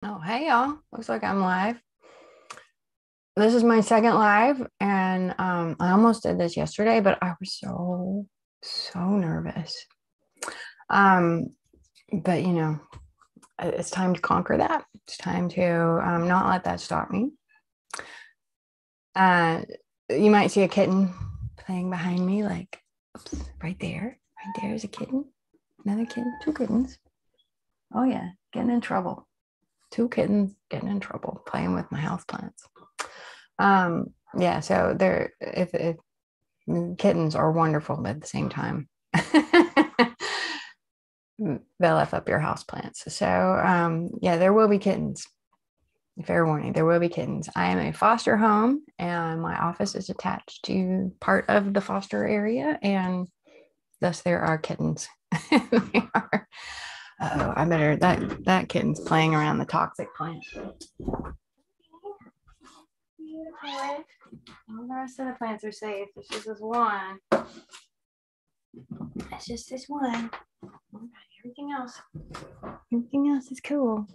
Oh, hey y'all. Looks like I'm live. This is my second live, and I almost did this yesterday, but I was so nervous. Um, but it's time to conquer that. It's time to not let that stop me. Uh, you might see a kitten playing behind me, like, oops, right there. Right there is a kitten. Another kitten, two kittens. Oh yeah, getting in trouble. Two kittens getting in trouble playing with my houseplants. Yeah, so if kittens are wonderful, but at the same time, they'll F up your house plants. So yeah, there will be kittens. Fair warning, there will be kittens. I am a foster home, and my office is attached to part of the foster area, and thus there are kittens. They are. Oh, I better that kitten's playing around the toxic plant. All the rest of the plants are safe. It's just this one. It's just this one. Everything else. Everything else is cool.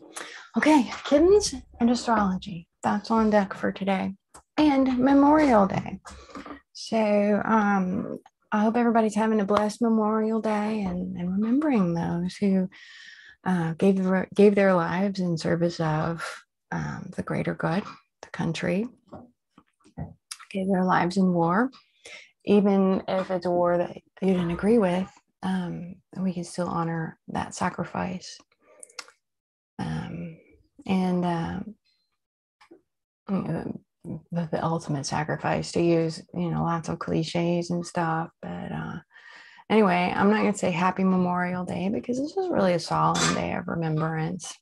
Okay, kittens and astrology. That's on deck for today. And Memorial Day. So I hope everybody's having a blessed Memorial Day and remembering those who gave their lives in service of the greater good, the country, gave their lives in war, even if it's a war that you didn't agree with. We can still honor that sacrifice. And the ultimate sacrifice, to use lots of cliches and stuff, but anyway, I'm not going to say happy Memorial Day because this is really a solemn day of remembrance.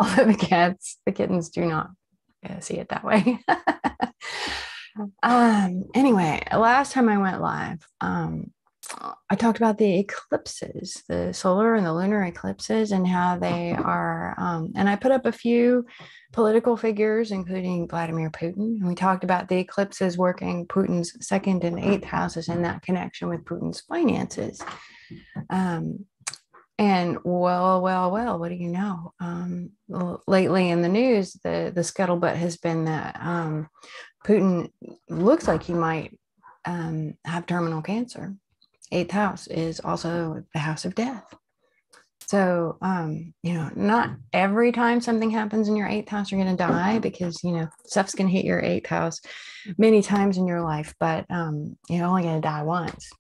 Although the kittens do not see it that way. Anyway, last time I went live, I talked about the eclipses, the solar and the lunar eclipses, and how they are. And I put up a few political figures, including Vladimir Putin. And we talked about the eclipses working Putin's second and eighth houses and that connection with Putin's finances. And well, what do you know? Lately in the news, the scuttlebutt has been that Putin looks like he might have terminal cancer. Eighth house is also the house of death. So, not every time something happens in your eighth house, you're going to die, because, stuff's going to hit your eighth house many times in your life, but you're only going to die once.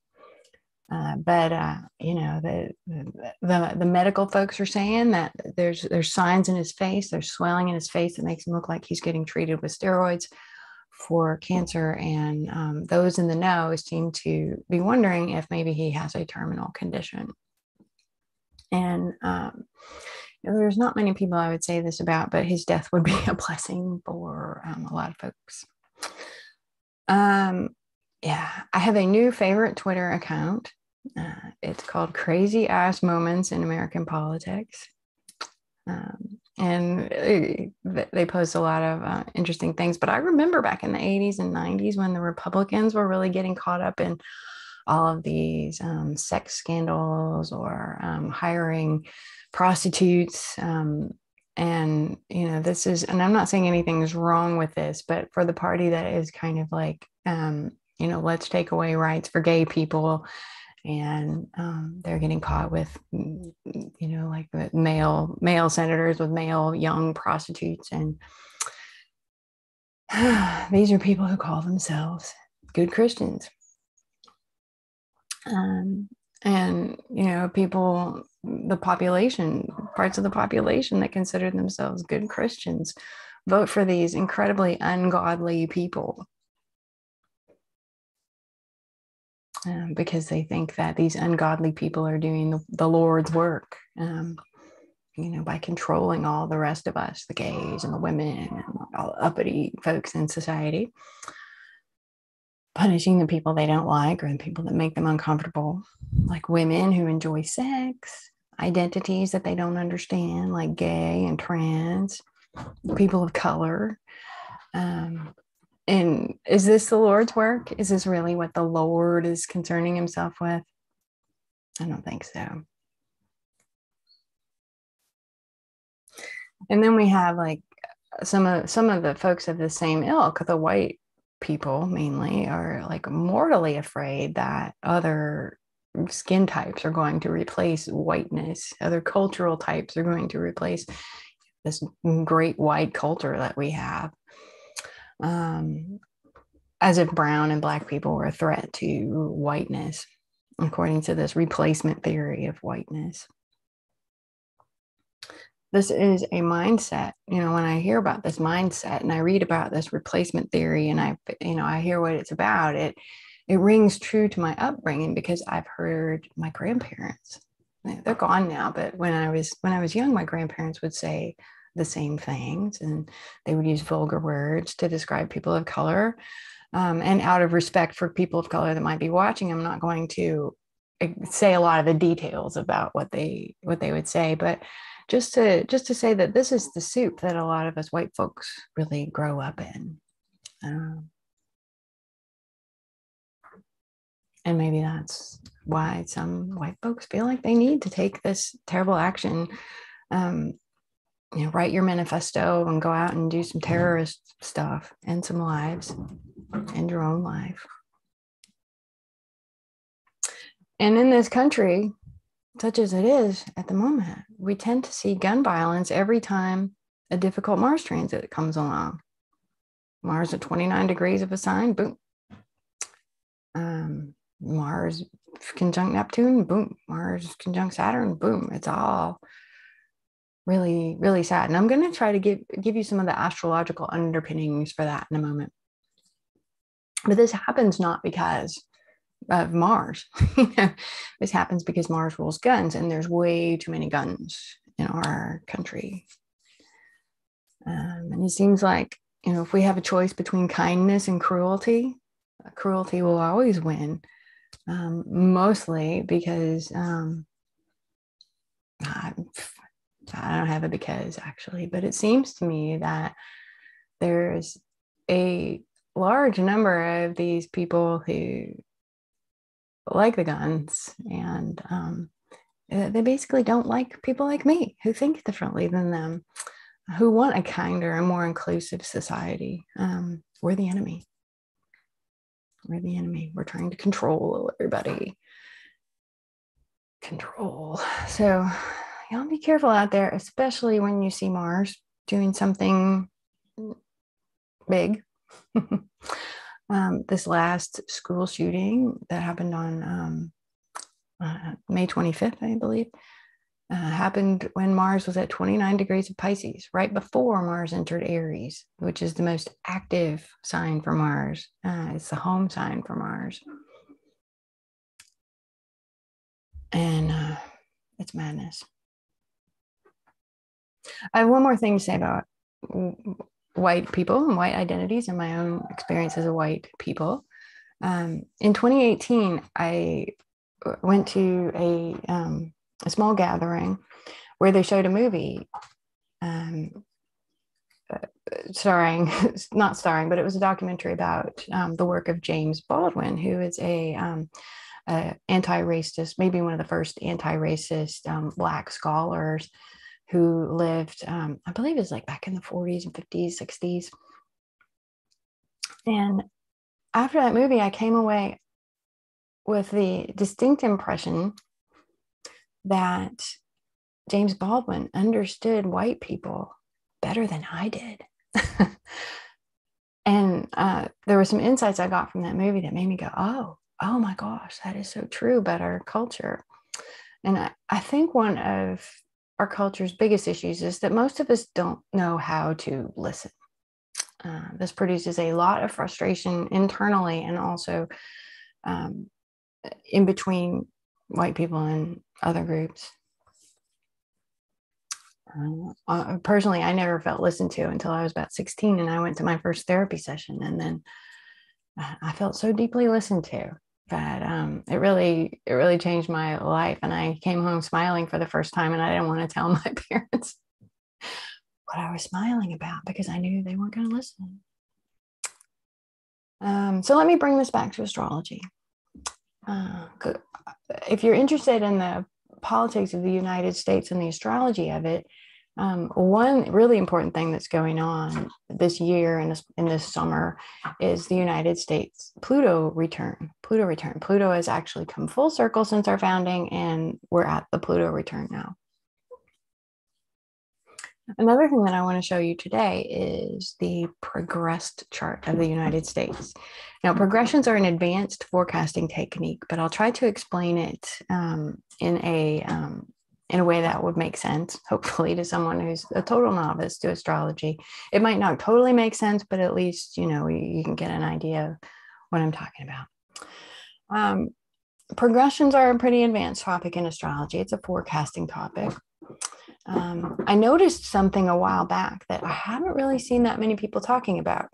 But the medical folks are saying that there's signs in his face, there's swelling in his face that makes him look like he's getting treated with steroids for cancer, and those in the know seem to be wondering if maybe he has a terminal condition. And there's not many people I would say this about, but his death would be a blessing for a lot of folks. Yeah, I have a new favorite Twitter account. It's called Crazy Ass Moments in American Politics. And they post a lot of interesting things. But I remember back in the 80s and 90s when the Republicans were really getting caught up in all of these sex scandals, or hiring prostitutes. And, this is, and I'm not saying anything is wrong with this, but for the party that is kind of like, let's take away rights for gay people, and they're getting caught with, like the male senators with male young prostitutes, and these are people who call themselves good Christians. And people, the population, parts of the population that consider themselves good Christians, vote for these incredibly ungodly people, because they think that these ungodly people are doing the Lord's work, by controlling all the rest of us, the gays and the women and all the uppity folks in society, punishing the people they don't like, or the people that make them uncomfortable, like women who enjoy sex, identities that they don't understand, like gay and trans, people of color. And is this the Lord's work? Is this really what the Lord is concerning himself with? I don't think so. And then we have like some of the folks of the same ilk, the white people mainly, are like mortally afraid that other skin types are going to replace whiteness, other cultural types are going to replace this great white culture that we have, as if brown and black people were a threat to whiteness, according to this replacement theory of whiteness. This is a mindset. When I hear about this mindset and I read about this replacement theory and I hear what it's about, it rings true to my upbringing, because I've heard my grandparents, they're gone now, but when I was young, my grandparents would say the same things, and they would use vulgar words to describe people of color. And out of respect for people of color that might be watching, I'm not going to say a lot of the details about what they would say, but just to say that this is the soup that a lot of us white folks really grow up in. And maybe that's why some white folks feel like they need to take this terrible action. Write your manifesto and go out and do some terrorist stuff, end some lives, end your own life. And in this country, such as it is at the moment, we tend to see gun violence every time a difficult Mars transit comes along. Mars at 29 degrees of a sign, boom. Mars conjunct Neptune, boom. Mars conjunct Saturn, boom. It's all really, really sad. And I'm going to try to give you some of the astrological underpinnings for that in a moment. But this happens not because of Mars. This happens because Mars rules guns, and there's way too many guns in our country. And it seems like, if we have a choice between kindness and cruelty, cruelty will always win. Mostly because I don't have a because actually, but it seems to me that there's a large number of these people who like the guns, and they basically don't like people like me who think differently than them, who want a kinder and more inclusive society. We're the enemy. We're the enemy. We're trying to control everybody. Control. So y'all be careful out there, especially when you see Mars doing something big. This last school shooting that happened on May 25th, I believe, happened when Mars was at 29 degrees of Pisces, right before Mars entered Aries, which is the most active sign for Mars. It's the home sign for Mars. And it's madness. I have one more thing to say about white people and white identities and my own experience as a white people. In 2018, I went to a small gathering where they showed a movie starring, not starring, but it was a documentary about the work of James Baldwin, who is a anti-racist, maybe one of the first anti-racist Black scholars who lived, I believe it was like back in the 40s and 50s, 60s. And after that movie, I came away with the distinct impression that James Baldwin understood white people better than I did. And there were some insights I got from that movie that made me go, oh my gosh, that is so true about our culture. And I think one of our culture's biggest issues is that most of us don't know how to listen. This produces a lot of frustration internally and also in between white people and other groups. Personally, I never felt listened to until I was about 16, and I went to my first therapy session, and then I felt so deeply listened to that it really changed my life. And I came home smiling for the first time, and I didn't want to tell my parents what I was smiling about because I knew they weren't going to listen. So let me bring this back to astrology. If you're interested in the politics of the United States and the astrology of it, One really important thing that's going on this year and in this summer is the United States Pluto return. Pluto return. Pluto has actually come full circle since our founding, and we're at the Pluto return now. Another thing that I want to show you today is the progressed chart of the United States. Now, progressions are an advanced forecasting technique, but I'll try to explain it in a way that would make sense, hopefully, to someone who's a total novice to astrology. It might not totally make sense, but at least, you know, you can get an idea of what I'm talking about. Progressions are a pretty advanced topic in astrology. It's a forecasting topic. I noticed something a while back that I haven't really seen that many people talking about,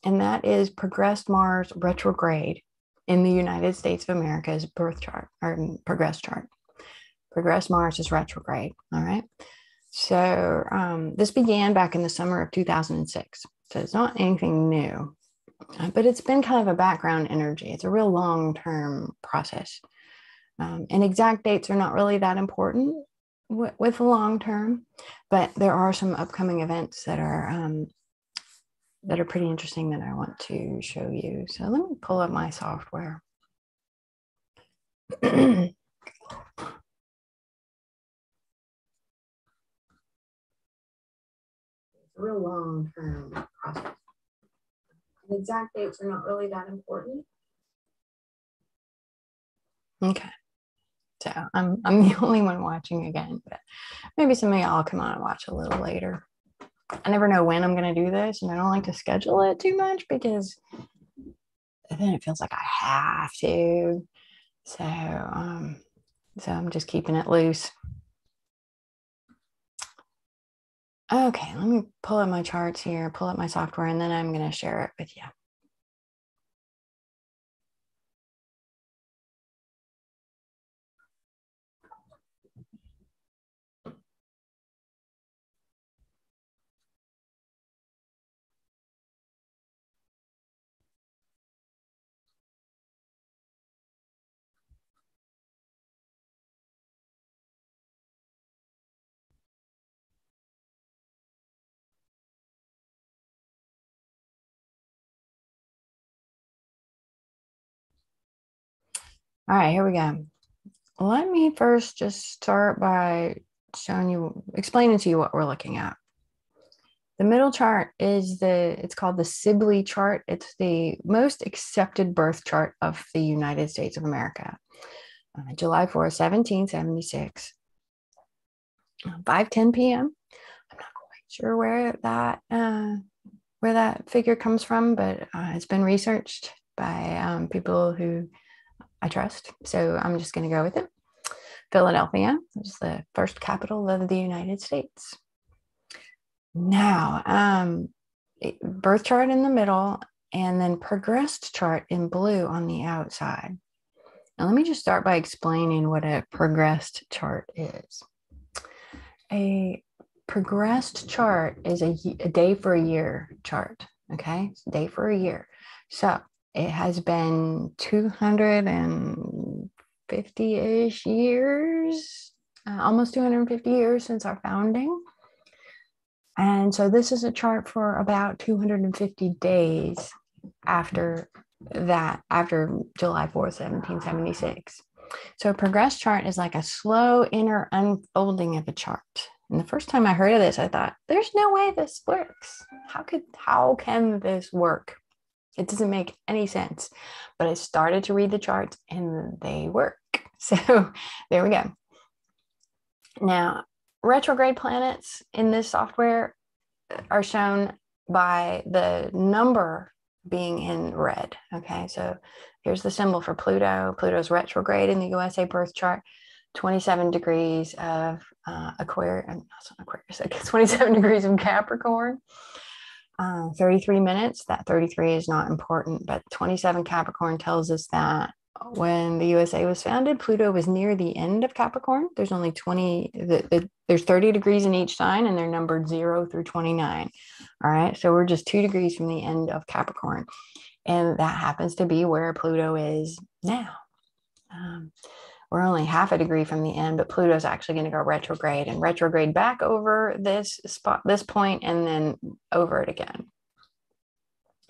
and that is progressed Mars retrograde in the United States of America's birth chart or progressed chart. Progressed Mars is retrograde. All right. So this began back in the summer of 2006. So it's not anything new, but it's been kind of a background energy. It's a real long-term process. And exact dates are not really that important with the long term, but there are some upcoming events that are pretty interesting that I want to show you. So let me pull up my software. It's a real long-term process. And exact dates are not really that important. Okay. So I'm the only one watching again, but maybe some of y'all will come on and watch a little later. I never know when I'm going to do this, and I don't like to schedule it too much because then it feels like I have to. So I'm just keeping it loose. Okay, let me pull up my charts here, pull up my software, and then I'm going to share it with you. All right, here we go. Let me first just start by explaining to you what we're looking at. The middle chart is it's called the Sibley chart. It's the most accepted birth chart of the United States of America. July 4th, 1776, 5:10 p.m. I'm not quite sure where that figure comes from, but it's been researched by people who I trust. So I'm just going to go with it. Philadelphia is the first capital of the United States. Now, birth chart in the middle, and then progressed chart in blue on the outside. Now, let me just start by explaining what a progressed chart is. A progressed chart is a day for a year chart. Okay, it's a day for a year. So it has been 250-ish years, almost 250 years since our founding. And so this is a chart for about 250 days after July 4th, 1776. So a progressed chart is like a slow inner unfolding of a chart. And the first time I heard of this, I thought, there's no way this works. How can this work? It doesn't make any sense. But I started to read the charts and they work. So there we go. Now, retrograde planets in this software are shown by the number being in red. Okay, so here's the symbol for Pluto. Pluto's retrograde in the USA birth chart, 27 degrees of Aquarius, 27 degrees of Capricorn. 33 minutes. That 33 is not important, but 27 Capricorn tells us that when the USA was founded, Pluto was near the end of Capricorn. There's only there's 30 degrees in each sign, and they're numbered 0 through 29. All right, so we're just 2 degrees from the end of Capricorn, and that happens to be where Pluto is now. we're only half a degree from the end, but Pluto's actually going to go retrograde and retrograde back over this spot, this point, and then over it again.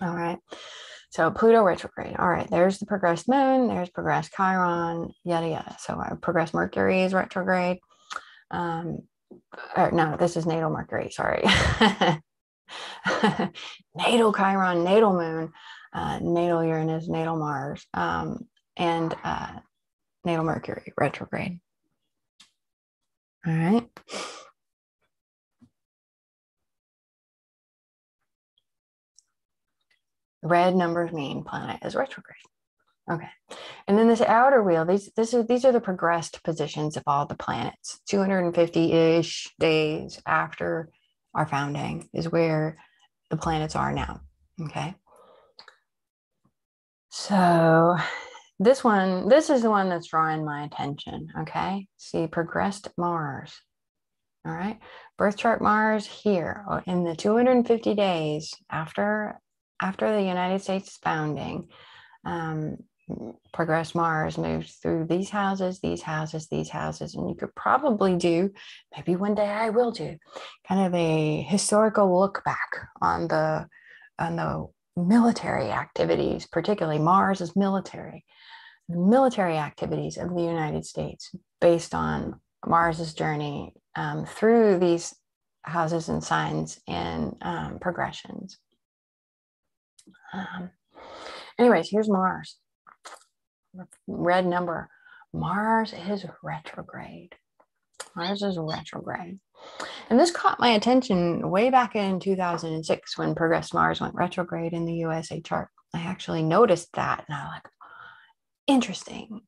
All right. So Pluto retrograde. All right. There's the progressed moon. There's progressed Chiron, yada, yada. So progressed Mercury is retrograde. No, this is natal Mercury. Sorry. Natal Chiron, natal moon, natal Uranus, natal Mars, and natal Mercury retrograde. All right. Red numbers mean planet is retrograde. Okay. And then this outer wheel, these are the progressed positions of all the planets. 250-ish days after our founding is where the planets are now. Okay. So this is the one that's drawing my attention. Okay. See, progressed Mars. All right. Birth chart Mars here in the 250 days after the United States founding. Progressed Mars moves through these houses, and you could probably do, maybe one day I will do, kind of a historical look back on the military activities, particularly Mars's military activities of the United States based on Mars's journey through these houses and signs and progressions. Anyways, here's Mars. Red number. Mars is retrograde. Mars is retrograde. And this caught my attention way back in 2006 when progressed Mars went retrograde in the USA chart. I actually noticed that and I was like, interesting,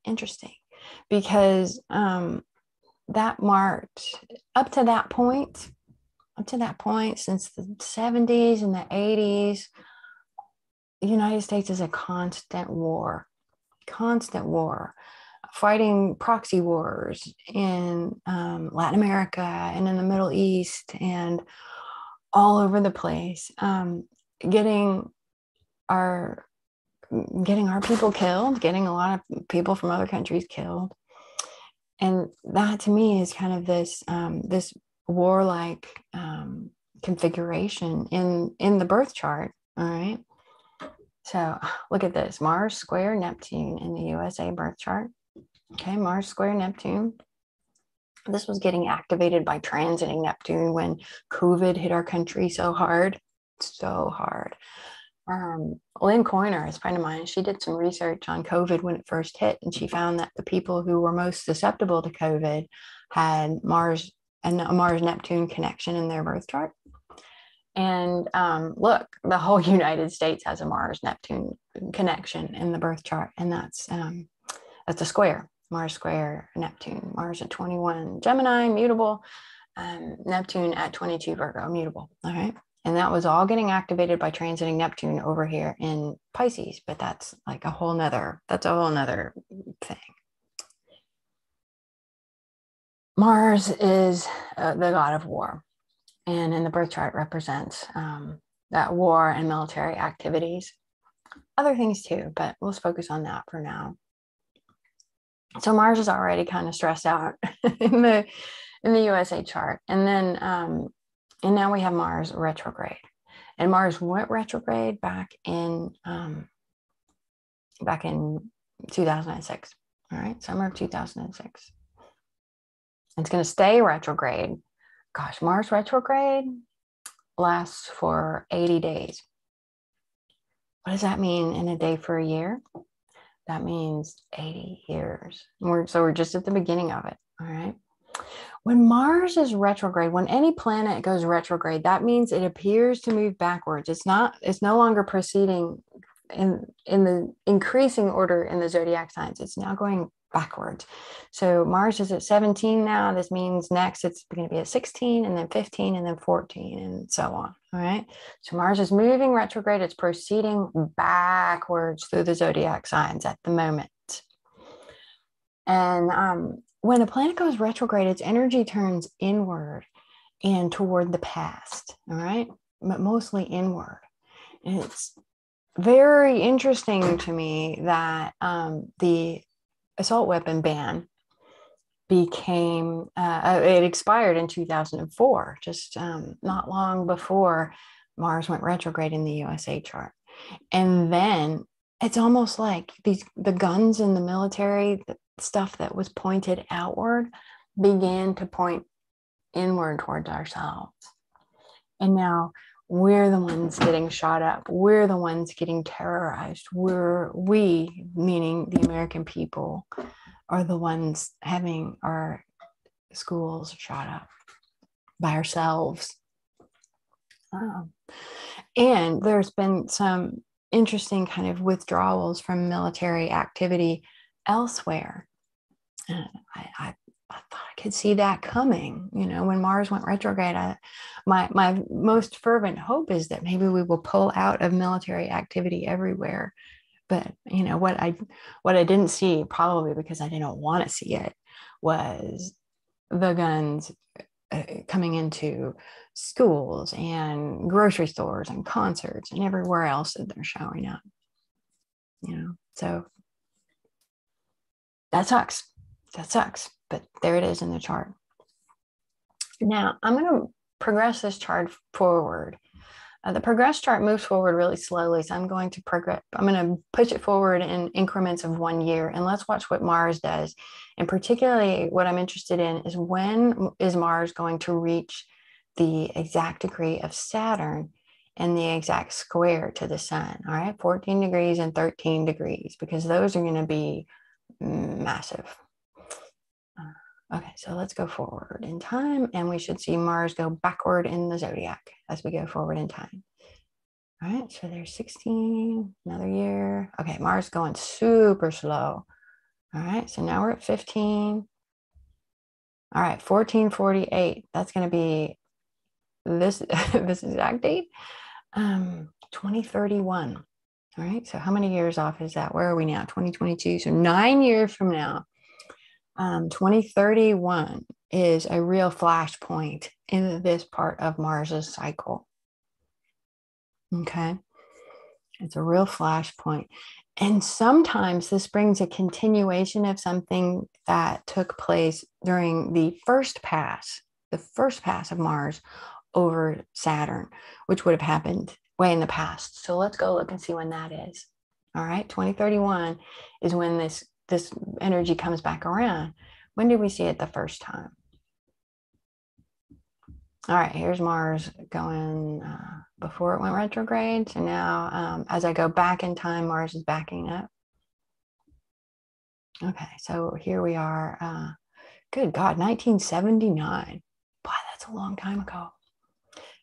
because that marked up to that point, since the 70s and the 80s, the United States is a constant war, fighting proxy wars in Latin America and in the Middle East and all over the place, getting our people killed, getting a lot of people from other countries killed. And that to me is kind of this warlike configuration in the birth chart. All right. So look at this, Mars square Neptune in the USA birth chart. Okay, Mars square Neptune. This was getting activated by transiting Neptune when COVID hit our country so hard. Lynn Coiner is a friend of mine. She did some research on COVID when it first hit, and she found that the people who were most susceptible to COVID had Mars and a Mars-Neptune connection in their birth chart. And look, the whole United States has a Mars-Neptune connection in the birth chart, and that's a square, Mars square Neptune. Mars at 21 Gemini, mutable, Neptune at 22 Virgo, mutable. All right, and that was all getting activated by transiting Neptune over here in Pisces, but that's like a whole nother thing. Mars is the god of war. And in the birth chart represents that war and military activities, other things too, but let's focus on that for now. So Mars is already kind of stressed out in the USA chart, and then and now we have Mars retrograde, and Mars went retrograde back in 2006. All right, summer of 2006. It's going to stay retrograde. Gosh, Mars retrograde lasts for 80 days. What does that mean in a day for a year? That means 80 years. So we're just at the beginning of it, all right? When Mars is retrograde, when any planet goes retrograde, that means it appears to move backwards. It's no longer proceeding in the increasing order in the zodiac signs. It's now going backwards. So Mars is at 17 now. This means next it's going to be at 16 and then 15 and then 14 and so on. All right. So Mars is moving retrograde. It's proceeding backwards through the zodiac signs at the moment. And when a planet goes retrograde, its energy turns inward and toward the past. All right. But mostly inward. And it's very interesting to me that the assault weapon ban became, it expired in 2004, just not long before Mars went retrograde in the USA chart. And then it's almost like the guns in the military, the stuff that was pointed outward, began to point inward towards ourselves. And now we're the ones getting shot up. We're the ones getting terrorized. We, meaning the American people, are the ones having our schools shot up by ourselves. And there's been some interesting kind of withdrawals from military activity elsewhere. I thought I could see that coming. When Mars went retrograde, my most fervent hope is that maybe we will pull out of military activity everywhere. But what I didn't see, probably because I didn't want to see it, was the guns coming into schools and grocery stores and concerts and everywhere else that they're showing up. So that sucks. But there it is in the chart. Now I'm going to progress this chart forward. The progress chart moves forward really slowly, so I'm going to push it forward in increments of 1 year, and let's watch what Mars does. And particularly what I'm interested in is, when is Mars going to reach the exact degree of Saturn and the exact square to the sun? All right, 14 degrees and 13 degrees, because those are going to be massive. Okay, so let's go forward in time, and we should see Mars go backward in the zodiac as we go forward in time. All right, so there's 16, another year. Okay, Mars going super slow. All right, so now we're at 15. All right, 1448. That's going to be this exact date, 2031. All right, so how many years off is that? Where are we now? 2022. So 9 years from now, 2031 is a real flashpoint in this part of Mars's cycle. Okay, it's a real flashpoint. And sometimes this brings a continuation of something that took place during the first pass of Mars over Saturn, which would have happened way in the past. So let's go look and see when that is. All right, 2031 is when this energy comes back around. When did we see it the first time? All right, here's Mars going before it went retrograde. So now as I go back in time, Mars is backing up. Okay, so here we are. Good God, 1979. Boy, that's a long time ago.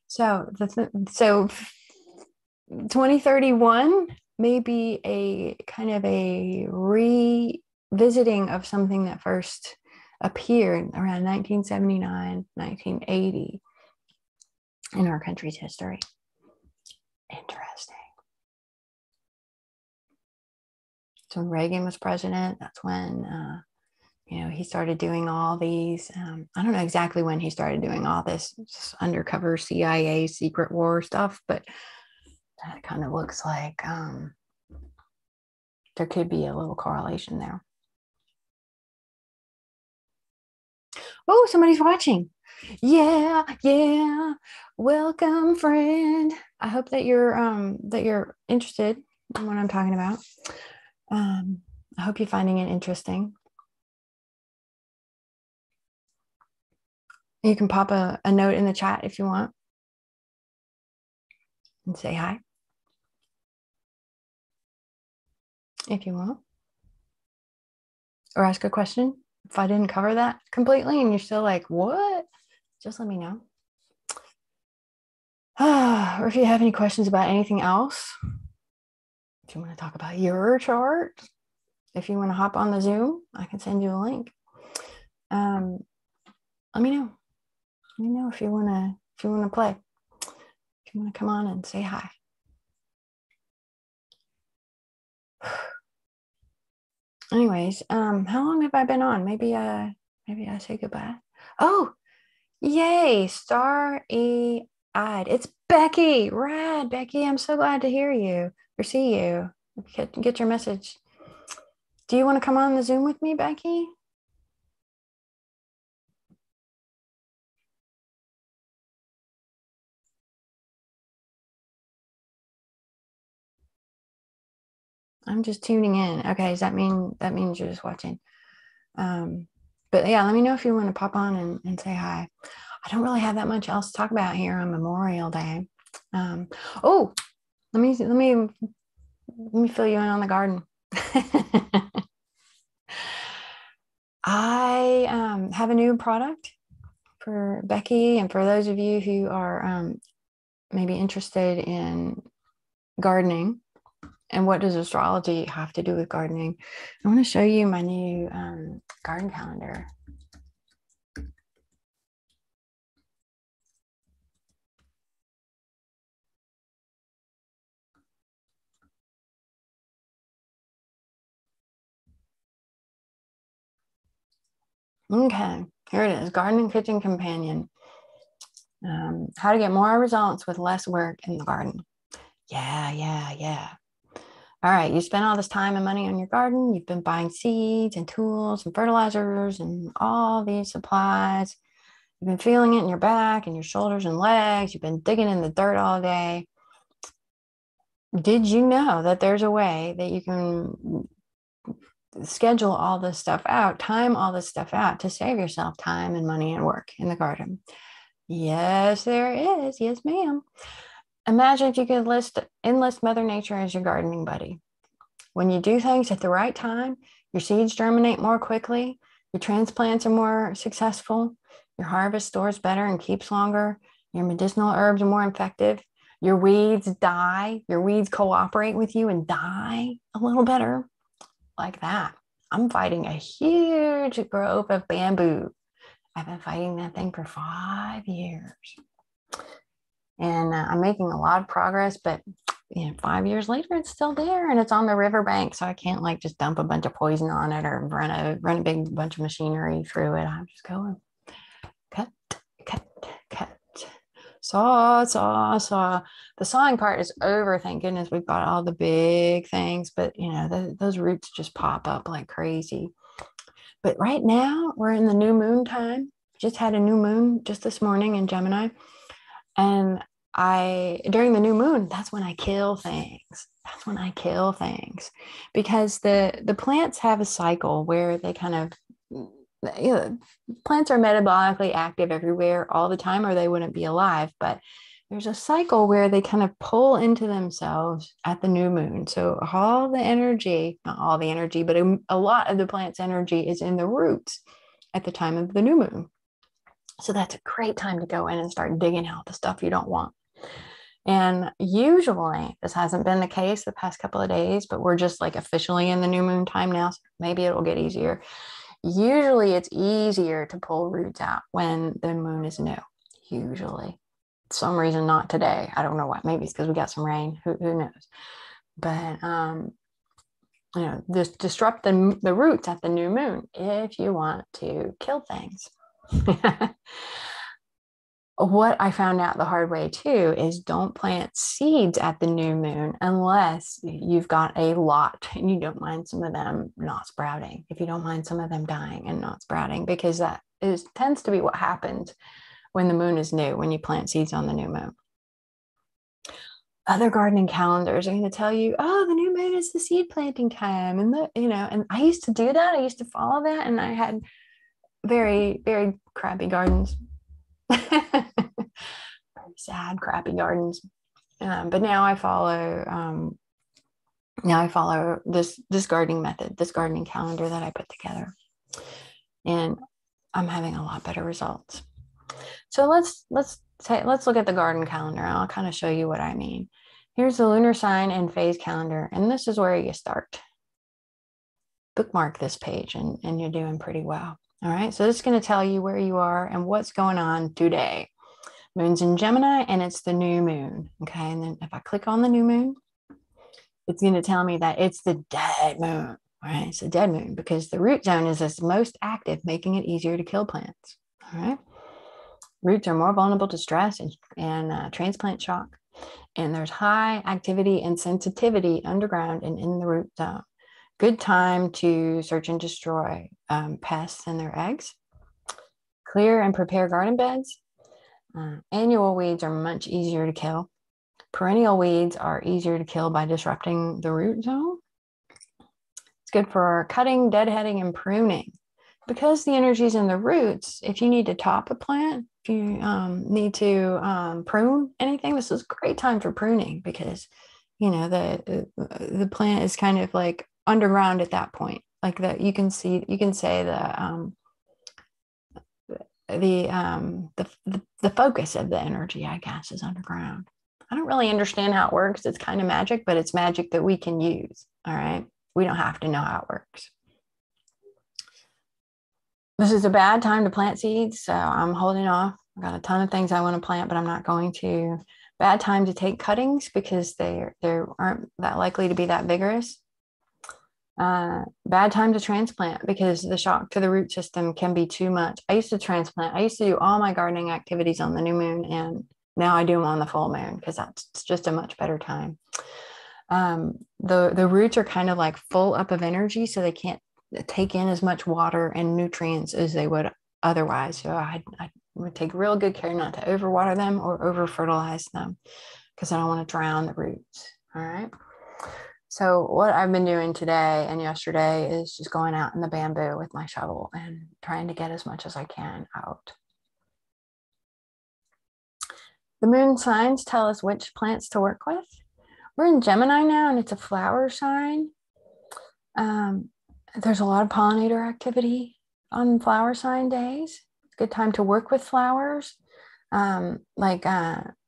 So 2031 may be a kind of a revisiting of something that first appeared around 1979, 1980 in our country's history. Interesting. So when Reagan was president, that's when he started doing all these. I don't know exactly when he started doing all this undercover CIA secret war stuff, but that kind of looks like there could be a little correlation there. Oh, somebody's watching. Yeah. Welcome, friend. I hope that you're interested in what I'm talking about. I hope you're finding it interesting. You can pop a note in the chat if you want and say hi if you want, or ask a question. If I didn't cover that completely and you're still like, what? Just let me know. Or if you have any questions about anything else, if you want to talk about your chart, if you want to hop on the Zoom, I can send you a link. Let me know. Let me know if you want to play. If you want to come on and say hi. Anyways, how long have I been on? Maybe I say goodbye. Oh, yay, starry-eyed. It's Becky. Rad, Becky. I'm so glad to hear you or see you. Get your message. Do you want to come on the Zoom with me, Becky? I'm just tuning in. Okay, does that mean that means you're just watching? But yeah, let me know if you want to pop on and say hi. I don't really have that much else to talk about here on Memorial Day. Oh, let me fill you in on the garden. I have a new product for Becky, and for those of you who are maybe interested in gardening and what does astrology have to do with gardening, I want to show you my new garden calendar. Okay, here it is, Garden and Kitchen Companion. How to get more results with less work in the garden. Yeah. All right, you spent all this time and money on your garden. You've been buying seeds and tools and fertilizers and all these supplies. You've been feeling it in your back and your shoulders and legs. You've been digging in the dirt all day. Did you know that there's a way that you can schedule all this stuff out, time all this stuff out to save yourself time and money and work in the garden? Yes, there is. Yes, ma'am. Imagine if you could enlist Mother Nature as your gardening buddy. When you do things at the right time, your seeds germinate more quickly, your transplants are more successful, your harvest stores better and keeps longer, your medicinal herbs are more effective, your weeds die, your weeds cooperate with you and die a little better. Like that. I'm fighting a huge grove of bamboo. I've been fighting that thing for 5 years. And I'm making a lot of progress, but 5 years later, it's still there and it's on the riverbank. So I can't like just dump a bunch of poison on it or run a big bunch of machinery through it. I'm just going cut. Saw. The sawing part is over. Thank goodness we've got all the big things, but those roots just pop up like crazy. But right now we're in the new moon time. Just had a new moon just this morning in Gemini. And during the new moon, that's when I kill things. Because the plants have a cycle where they kind of, plants are metabolically active everywhere all the time, or they wouldn't be alive. But there's a cycle where they kind of pull into themselves at the new moon. So all the energy, not all the energy, but a lot of the plant's energy is in the roots at the time of the new moon. So that's a great time to go in and start digging out the stuff you don't want. And usually this hasn't been the case the past couple of days, but we're just like officially in the new moon time now. So maybe it'll get easier. Usually it's easier to pull roots out when the moon is new. Usually. Some reason not today. I don't know what. Maybe it's because we got some rain. Who knows? But just disrupt the roots at the new moon if you want to kill things. What I found out the hard way too is don't plant seeds at the new moon unless you've got a lot and you don't mind some of them not sprouting. If you don't mind some of them dying and not sprouting, because that tends to be what happens when the moon is new, when you plant seeds on the new moon. Other gardening calendars are going to tell you, oh, the new moon is the seed planting time. And I used to do that. I used to follow that. And I had very, very crappy gardens. Very sad, crappy gardens. But now I follow this gardening method, this gardening calendar that I put together. And I'm having a lot better results. So let's look at the garden calendar. I'll kind of show you what I mean. Here's the lunar sign and phase calendar, and this is where you start. Bookmark this page, and you're doing pretty well. All right, so this is going to tell you where you are and what's going on today. Moon's in Gemini, and it's the new moon. Okay, and then if I click on the new moon, it's going to tell me that it's the dead moon. Right, it's a dead moon because the root zone is its most active, making it easier to kill plants. All right. Roots are more vulnerable to stress and transplant shock. And there's high activity and sensitivity underground and in the root zone. Good time to search and destroy pests and their eggs. Clear and prepare garden beds. Annual weeds are much easier to kill. Perennial weeds are easier to kill by disrupting the root zone. It's good for cutting, deadheading, and pruning. Because the energy is in the roots, if you need to top a plant, if you need to prune anything, this is a great time for pruning because, the plant is kind of like underground at that point. Like that, you can say the focus of the energy, I guess, is underground. I don't really understand how it works. It's kind of magic, but it's magic that we can use. All right. We don't have to know how it works. This is a bad time to plant seeds, so I'm holding off. I've got a ton of things I want to plant, but I'm not going to. Bad time to take cuttings because they aren't that likely to be that vigorous. Bad time to transplant because the shock to the root system can be too much. I used to transplant. I used to do all my gardening activities on the new moon, and now I do them on the full moon because that's just a much better time. The roots are kind of like full up of energy, so they can't take in as much water and nutrients as they would otherwise. So I would take real good care not to overwater them or over fertilize them because I don't want to drown the roots. All right. So what I've been doing today and yesterday is just going out in the bamboo with my shovel and trying to get as much as I can out. The moon signs tell us which plants to work with. We're in Gemini now, and it's a flower sign. There's a lot of pollinator activity on flower sign days. It's a good time to work with flowers. I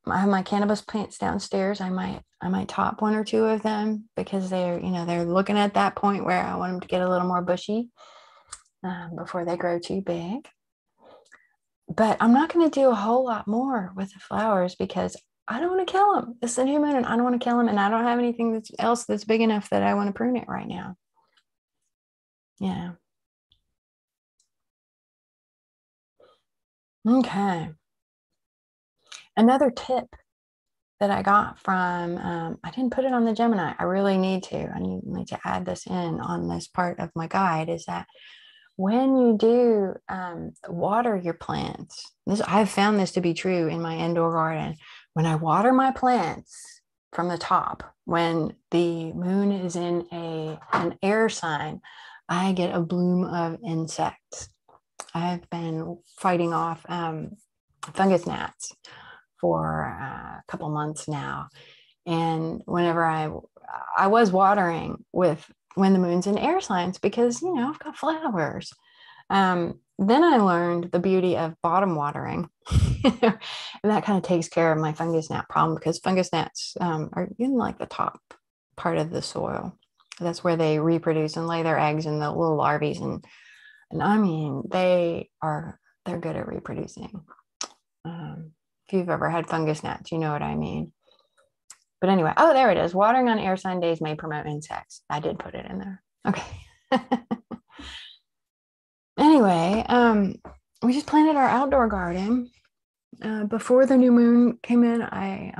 have my cannabis plants downstairs. I might top one or two of them because they're looking at that point where I want them to get a little more bushy before they grow too big. But I'm not going to do a whole lot more with the flowers because I don't want to kill them. It's the new moon and I don't want to kill them, and I don't have anything else that's big enough that I want to prune it right now. Yeah. Okay. Another tip that I got from, I didn't put it on the Gemini. I really need to. I need to add this in on this part of my guide is that when you do water your plants, I've found this to be true in my indoor garden. When I water my plants from the top, when the moon is in an air sign, I get a bloom of insects. I've been fighting off fungus gnats for a couple months now. And whenever I was watering when the moon's in air signs because, I've got flowers. Then I learned the beauty of bottom watering. And that kind of takes care of my fungus gnat problem because fungus gnats are in like the top part of the soil. That's where they reproduce and lay their eggs in the little larvae. And I mean, they're good at reproducing. If you've ever had fungus gnats, you know what I mean. But anyway, oh, there it is. Watering on air sign days may promote insects. I did put it in there. Okay. Anyway, we just planted our outdoor garden. Before the new moon came in, I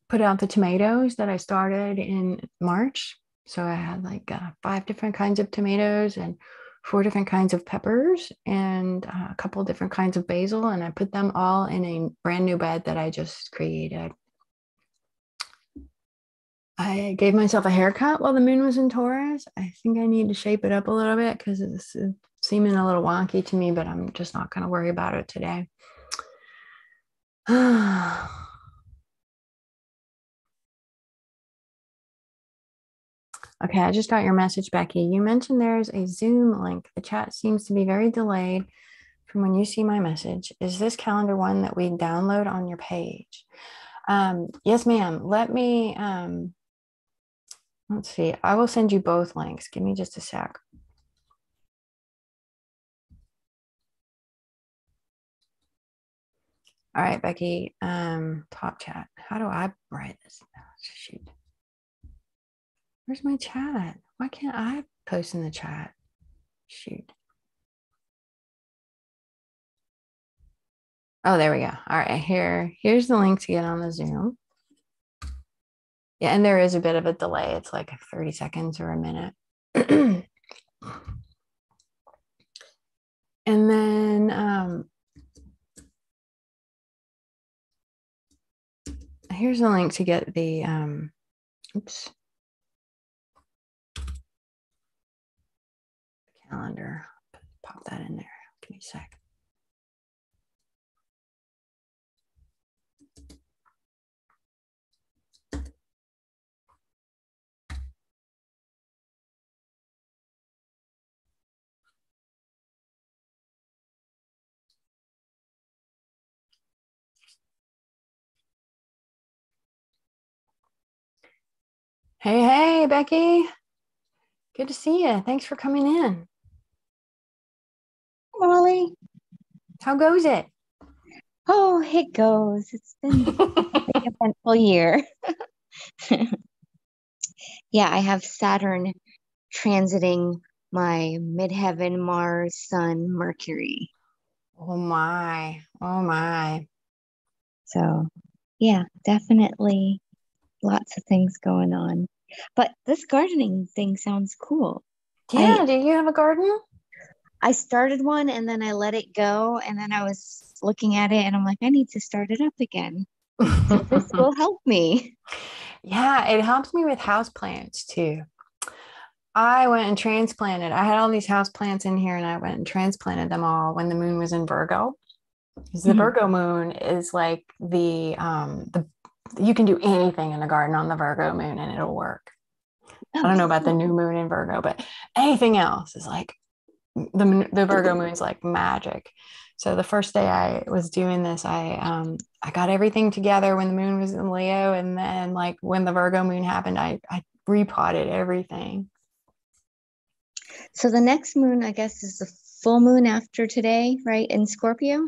put out the tomatoes that I started in March. So I had like 5 different kinds of tomatoes and 4 different kinds of peppers and a couple of different kinds of basil. And I put them all in a brand new bed that I just created. I gave myself a haircut while the moon was in Taurus. I think I need to shape it up a little bit because it's seeming a little wonky to me, but I'm just not going to worry about it today. Okay, I just got your message, Becky. You mentioned there's a Zoom link. The chat seems to be very delayed from when you see my message. Is this calendar one that we download on your page? Yes, ma'am. Let me, let's see. I will send you both links. Give me just a sec. All right, Becky, top chat. How do I write this? Shoot. Where's my chat? Why can't I post in the chat? Shoot. Oh, there we go. All right, here's the link to get on the Zoom. Yeah, and there is a bit of a delay. It's like 30 seconds or a minute. And then here's the link to get the oops. calendar. Pop that in there. Give me a sec. Hey, Becky. Good to see you. Thanks for coming in. Molly. How goes it? Oh, it goes. It's been a big eventful year. Yeah, I have Saturn transiting my midheaven, Mars, Sun, Mercury. Oh my. Oh my. So, yeah, definitely lots of things going on. But this gardening thing sounds cool. Yeah, I do you have a garden? I started one and then I let it go and then I was looking at it and I'm like, I need to start it up again. So this will help me. Yeah, it helps me with house plants too. I went and transplanted. I had all these house plants in here and I went and transplanted them all when the moon was in Virgo. Because the Mhm. Virgo moon is like the you can do anything in the garden on the Virgo moon and it'll work. I Oh, don't know about the cool. new moon in Virgo, but anything else is like the Virgo moon's like magic. So the first day I was doing this, I got everything together when the moon was in Leo, and then like when the Virgo moon happened, I repotted everything. So the next moon, I guess, is the full moon after today, right? In Scorpio?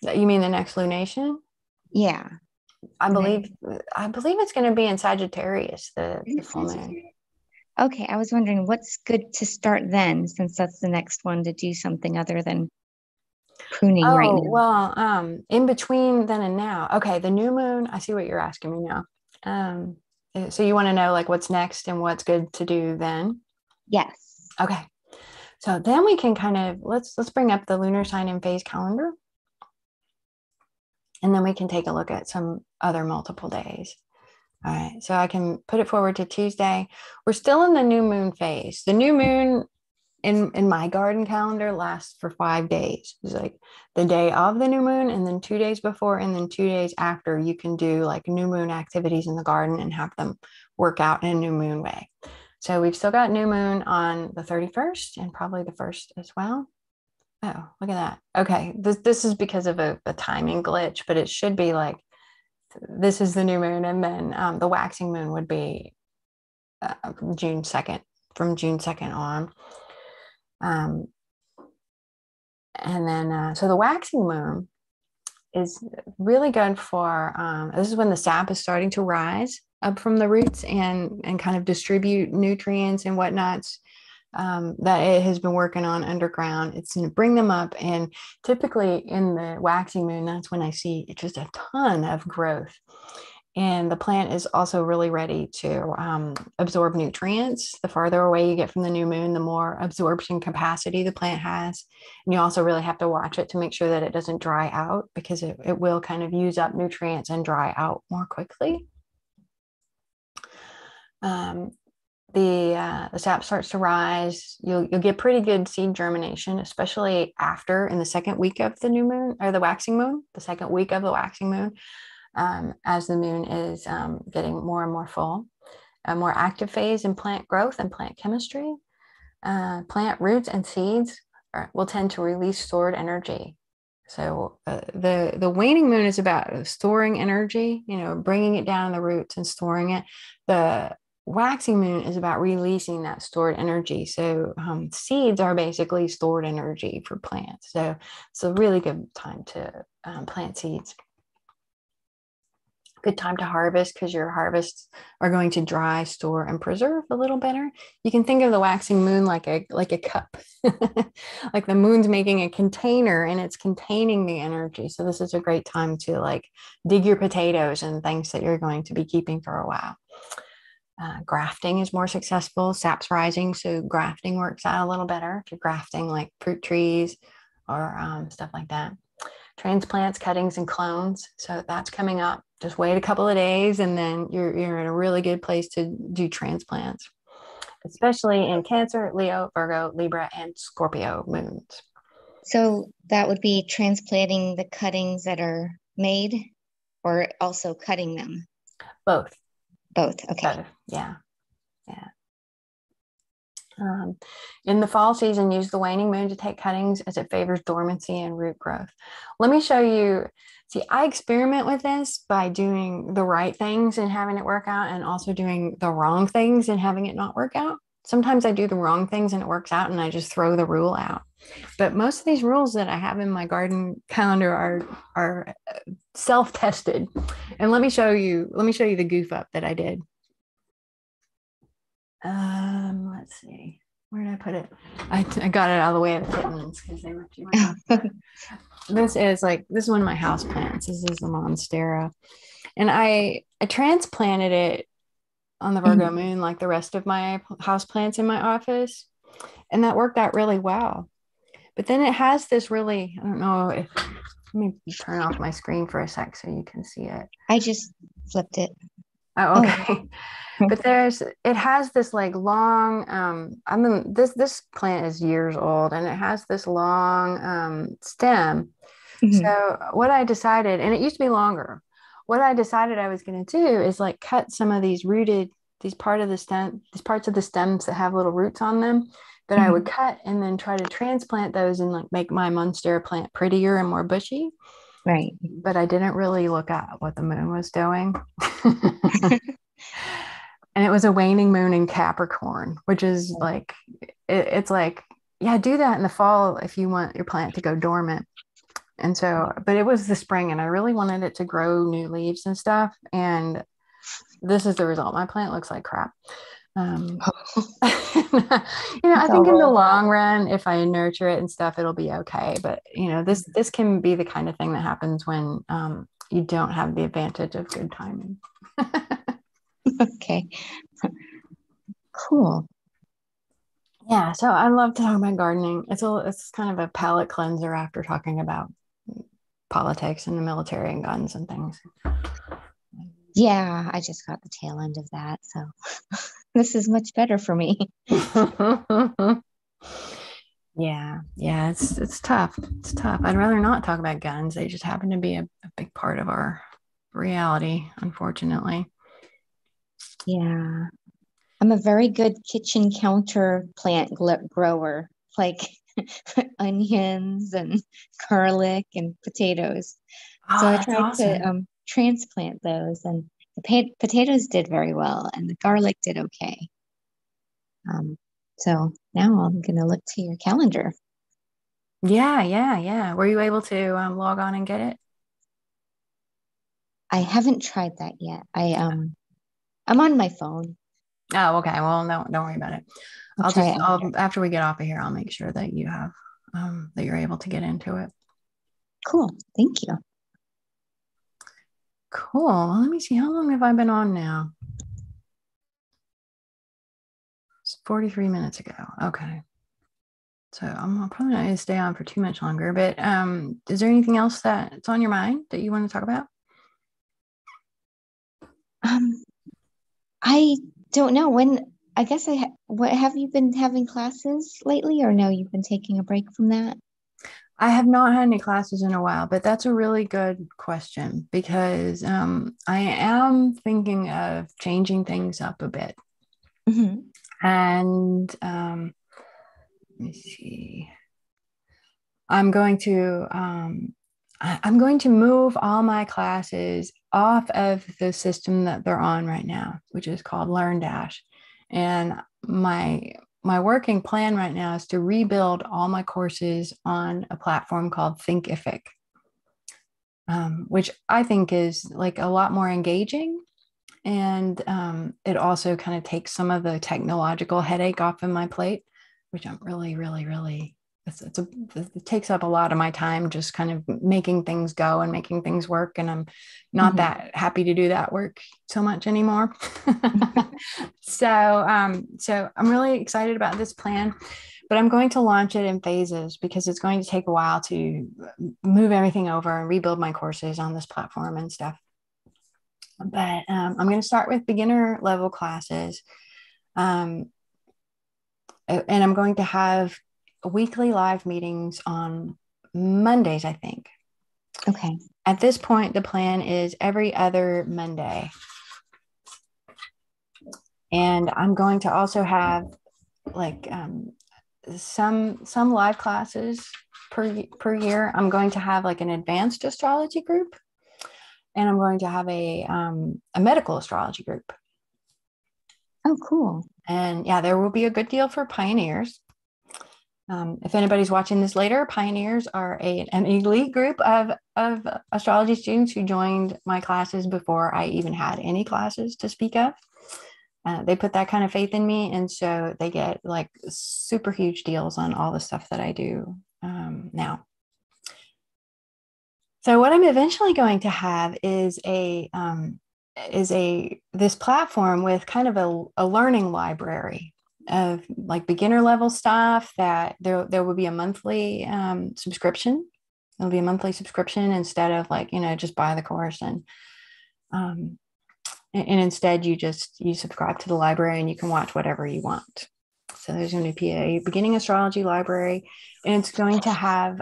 You mean the next lunation? Yeah. I And believe then I believe it's going to be in Sagittarius, the is full moon. Sagittarius? Okay, I was wondering what's good to start then, since that's the next one to do something other than pruning right Oh, now. well, in between then and now. Okay, the new moon, I see what you're asking me now. Um, so you want to know like what's next and what's good to do then? Yes. Okay. So then we can kind of let's bring up the lunar sign and phase calendar, and then we can take a look at some other multiple days. All right. So I can put it forward to Tuesday. We're still in the new moon phase. The new moon in my garden calendar lasts for 5 days. It's like the day of the new moon, and then 2 days before, and then 2 days after. You can do like new moon activities in the garden and have them work out in a new moon way. So we've still got new moon on the 31st and probably the first as well. Oh, look at that. Okay, this is because of a timing glitch, but it should be like this is the new moon, and then the waxing moon would be June 2nd, from June 2nd on. Um, and then, so the waxing moon is really good for this is when the sap is starting to rise up from the roots and kind of distribute nutrients and whatnots that it has been working on underground. It's going to bring them up. And typically in the waxing moon, that's when I see just a ton of growth. And the plant is also really ready to absorb nutrients. The farther away you get from the new moon, the more absorption capacity the plant has. And you also really have to watch it to make sure that it doesn't dry out, because it will kind of use up nutrients and dry out more quickly. Um, the sap starts to rise. You'll get pretty good seed germination, especially after in the second week of the new moon or the waxing moon, the second week of the waxing moon, as the moon is getting more and more full. A more active phase in plant growth and plant chemistry. Plant roots and seeds will tend to release stored energy. So the waning moon is about storing energy, bringing it down the roots and storing it. The waxing moon is about releasing that stored energy. So seeds are basically stored energy for plants. So it's a really good time to plant seeds. Good time to harvest because your harvests are going to dry, store, and preserve a little better. You can think of the waxing moon like a cup, like the moon's making a container and it's containing the energy. So this is a great time to like dig your potatoes and things that you're going to be keeping for a while. Grafting is more successful. Sap's rising, so grafting works out a little better if you're grafting like fruit trees or stuff like that. Transplants, cuttings, and clones. So that's coming up. Just wait a couple of days and then you're in a really good place to do transplants. especially in Cancer, Leo, Virgo, Libra, and Scorpio moons. So that would be transplanting the cuttings that are made or also cutting them? Both. Both. Okay. Both. Yeah. Yeah. In the fall season, use the waning moon to take cuttings as it favors dormancy and root growth. Let me show you. See, I experiment with this by doing the right things and having it work out, and also doing the wrong things and having it not work out. Sometimes I do the wrong things and it works out, and I just throw the rule out. But most of these rules that I have in my garden calendar are self-tested. And let me show you the goof up that I did. Let's see. Where did I put it? I got it out of the way of the kittens because they were too much. This is one of my house plants. This is the Monstera. And I transplanted it on the Virgo moon like the rest of my house plants in my office. And that worked out really well. But then it has this really, I don't know if, let me turn off my screen for a sec so you can see it. I just flipped it. Oh, okay. But it has this like long, this plant is years old, and it has this long stem. So what I decided, and it used to be longer, what I decided I was going to do is like cut some of these parts of the stems that have little roots on them that I would cut, and then try to transplant those and like make my Monstera plant prettier and more bushy. Right. But I didn't really look at what the moon was doing. And it was a waning moon in Capricorn, which is like, it's like, yeah, do that in the fall if you want your plant to go dormant. And so, but it was the spring, and I really wanted it to grow new leaves and stuff. And this is the result. My plant looks like crap. I think in the long run, if I nurture it and stuff, it'll be okay. But this can be the kind of thing that happens when you don't have the advantage of good timing. Okay. Cool. Yeah, so I love to talk about gardening. It's kind of a palate cleanser after talking about politics and the military and guns and things. Yeah, I just got the tail end of that, so this is much better for me. Yeah, it's tough. It's tough. I'd rather not talk about guns. They just happen to be a big part of our reality, unfortunately. Yeah. I'm a very good kitchen counter plant grower, like onions and garlic and potatoes. So I tried to transplant those, and the potatoes did very well, and the garlic did okay. So now I'm going to look to your calendar. Yeah. Were you able to log on and get it? I haven't tried that yet. I'm on my phone. Oh, okay. Well, no, don't worry about it. I'll after we get off of here, I'll make sure that you have that you're able to get into it. Cool. Thank you. Cool. Well, let me see. How long have I been on now? It's 43 minutes ago. Okay. So I'm probably not going to stay on for too much longer, but is there anything else that's on your mind that you want to talk about? I don't know I guess what have you been having classes lately, or no, you've been taking a break from that? I have not had any classes in a while, but that's a really good question because I am thinking of changing things up a bit. And let me see. I'm going to move all my classes off of the system that they're on right now, which is called LearnDash. And my working plan right now is to rebuild all my courses on a platform called Thinkific, which I think is like a lot more engaging. And it also kind of takes some of the technological headache off of my plate, which I'm really, really, really, it takes up a lot of my time just kind of making things go and making things work. And I'm not that happy to do that work so much anymore. So I'm really excited about this plan, but I'm going to launch it in phases because it's going to take a while to move everything over and rebuild my courses on this platform and stuff. But I'm going to start with beginner level classes. And I'm going to have weekly live meetings on Mondays, I think. Okay. At this point, the plan is every other Monday. And I'm going to also have like some live classes per year. I'm going to have like an advanced astrology group, and I'm going to have a medical astrology group. Oh, cool. And yeah, there will be a good deal for pioneers. If anybody's watching this later, pioneers are an elite group of astrology students who joined my classes before I even had any classes to speak of. They put that kind of faith in me, and so they get like super huge deals on all the stuff that I do now. So what I'm eventually going to have is this platform with kind of a learning library of like beginner level stuff that there will be a monthly subscription. There'll be a monthly subscription instead of like, just buy the course and instead you subscribe to the library and you can watch whatever you want. So there's going to be a beginning astrology library, and it's going to have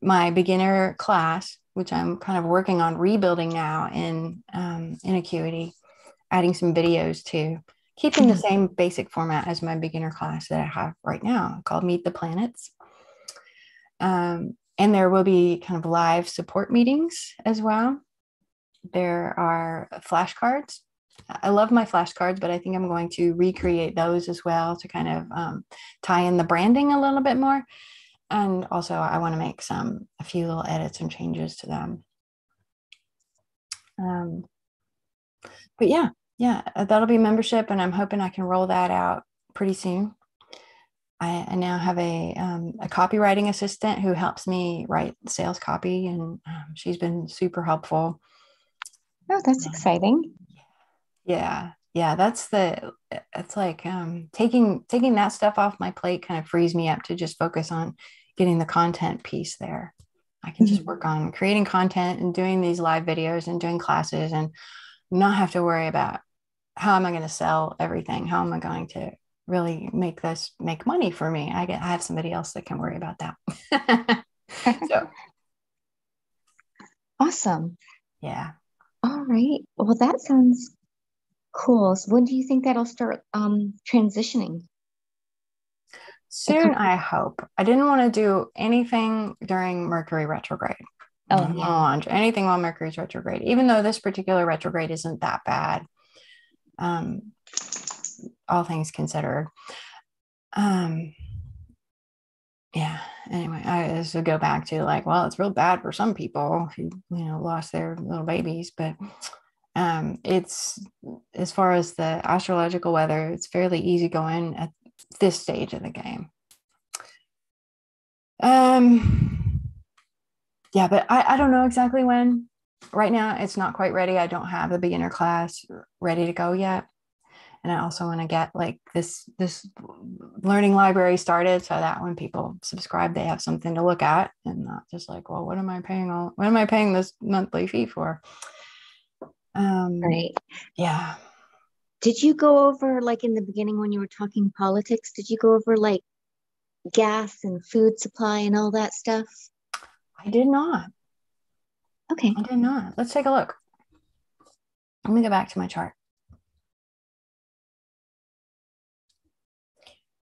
my beginner class, which I'm kind of working on rebuilding now in Acuity, adding some videos to, keeping the same basic format as my beginner class that I have right now called Meet the Planets. And there will be kind of live support meetings as well. There are flashcards. I love my flashcards, but I think I'm going to recreate those as well to kind of tie in the branding a little bit more. And also I want to make a few little edits and changes to them. But yeah, that'll be membership, and I'm hoping I can roll that out pretty soon. I now have a copywriting assistant who helps me write sales copy, and she's been super helpful. Oh, that's exciting. Yeah. It's like taking that stuff off my plate kind of frees me up to just focus on getting the content piece there. I can just work on creating content and doing these live videos and doing classes and not have to worry about how am I going to sell everything? How am I going to really make this make money for me? I have somebody else that can worry about that. So awesome. yeah. All right. Well, that sounds cool. So when do you think that'll start transitioning? Soon, I hope. I didn't want to do anything during Mercury retrograde. Oh, yeah. Anything while Mercury's retrograde, even though this particular retrograde isn't that bad, all things considered. Yeah. Anyway, I just go back to like, well, it's real bad for some people who lost their little babies, but it's, as far as the astrological weather, it's fairly easy going at this stage of the game. Yeah, but I don't know exactly when. Right now, it's not quite ready. I don't have the beginner class ready to go yet. And I also want to get like this learning library started so that when people subscribe, they have something to look at and not just like, well, what am I paying this monthly fee for? Right. Yeah. Did you go over, like in the beginning when you were talking politics, did you go over like gas and food supply and all that stuff? I did not. Okay. I did not. Let's take a look. Let me go back to my chart.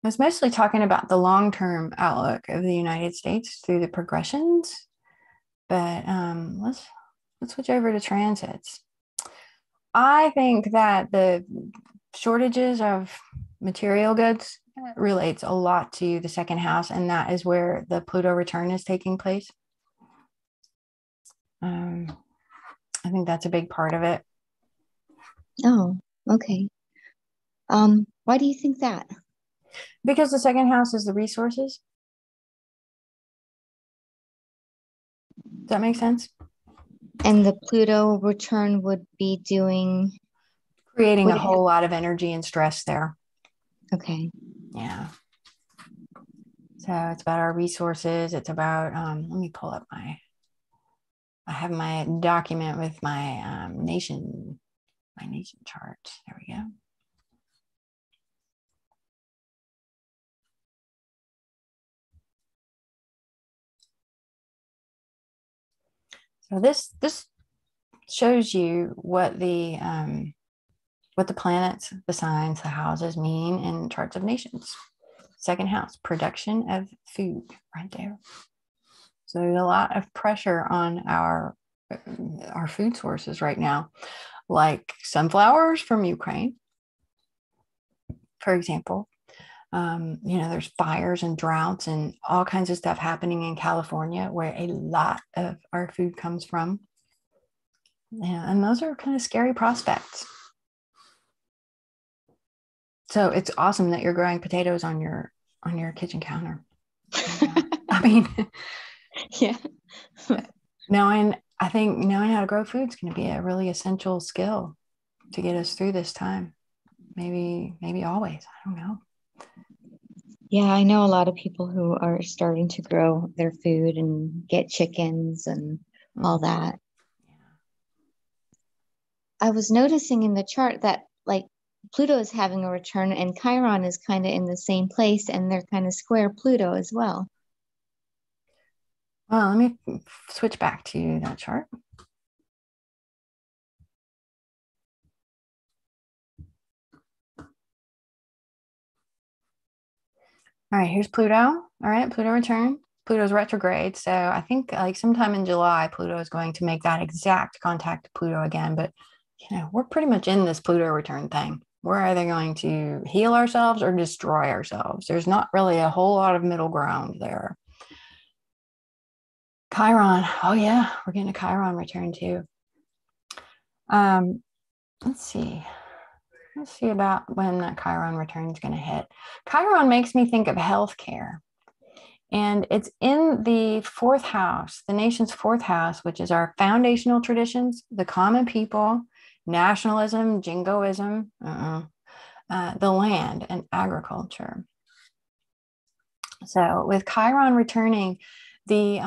I was mostly talking about the long-term outlook of the United States through the progressions, but let's switch over to transits. I think that the shortages of material goods relates a lot to the second house, and that is where the Pluto return is taking place. I think that's a big part of it. Oh, okay. Why do you think that? Because the second house is the resources. Does that make sense? And the Pluto return would be doing Creating a whole lot of energy and stress there. Okay. Yeah. So it's about our resources. It's about, let me pull up I have my document with my nation chart. There we go. So this shows you what the planets, the signs, the houses mean in charts of nations. Second house, production of food, right there. So there's a lot of pressure on our food sources right now, like sunflowers from Ukraine, for example. There's fires and droughts and all kinds of stuff happening in California where a lot of our food comes from. Yeah, and those are kind of scary prospects. So it's awesome that you're growing potatoes on your kitchen counter. I mean, yeah. I think knowing how to grow food is going to be a really essential skill to get us through this time. Maybe always. I don't know. Yeah, I know a lot of people who are starting to grow their food and get chickens and all that. I was noticing in the chart that like Pluto is having a return and Chiron is kind of in the same place and they're kind of square Pluto as well. Well, let me switch back to that chart. All right, here's Pluto. All right, Pluto return. Pluto's retrograde. So I think like sometime in July, Pluto is going to make that exact contact to Pluto again. But, we're pretty much in this Pluto return thing. We're either going to heal ourselves or destroy ourselves. There's not really a whole lot of middle ground there. Chiron. Oh, yeah, we're getting a Chiron return too. Let's see. Let's see about when that Chiron return is going to hit. Chiron makes me think of healthcare. And it's in the fourth house, the nation's fourth house, which is our foundational traditions, the common people, nationalism, jingoism, the land and agriculture. So with Chiron returning, the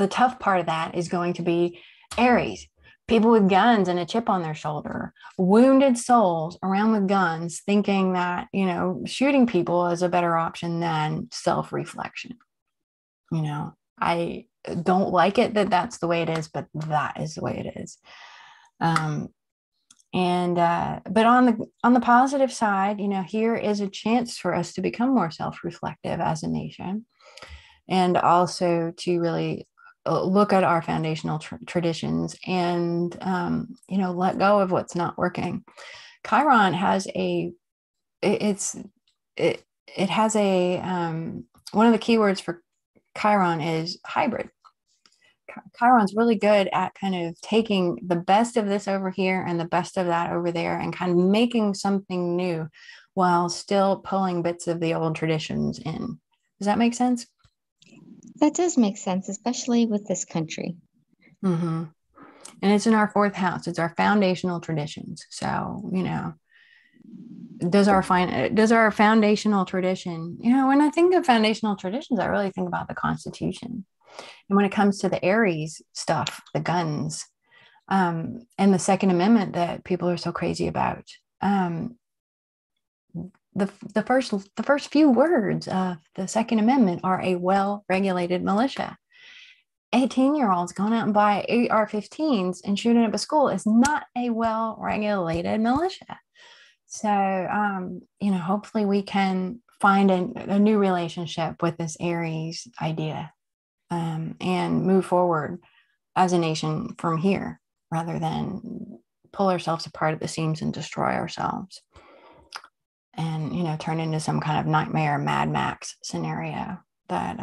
tough part of that is going to be Aries. People with guns and a chip on their shoulder, wounded souls around with guns, thinking that, shooting people is a better option than self-reflection. I don't like it that that's the way it is, but that is the way it is. But on the positive side, here is a chance for us to become more self-reflective as a nation, and also to really look at our foundational traditions and let go of what's not working. Chiron has one of the keywords for Chiron is hybrid. Chiron's really good at kind of taking the best of this over here and the best of that over there and kind of making something new while still pulling bits of the old traditions in. Does that make sense? That does make sense, especially with this country. Mm-hmm. And it's in our fourth house. It's our foundational traditions. So, does our foundational tradition, when I think of foundational traditions, I really think about the Constitution. And when it comes to the Aries stuff, the guns, and the Second Amendment that people are so crazy about, the first few words of the Second Amendment are a well-regulated militia. 18-year-olds going out and buy AR-15s and shooting up a school is not a well-regulated militia. So, hopefully we can find a new relationship with this Aries idea, and move forward as a nation from here rather than pull ourselves apart at the seams and destroy ourselves and, turn into some kind of nightmare Mad Max scenario that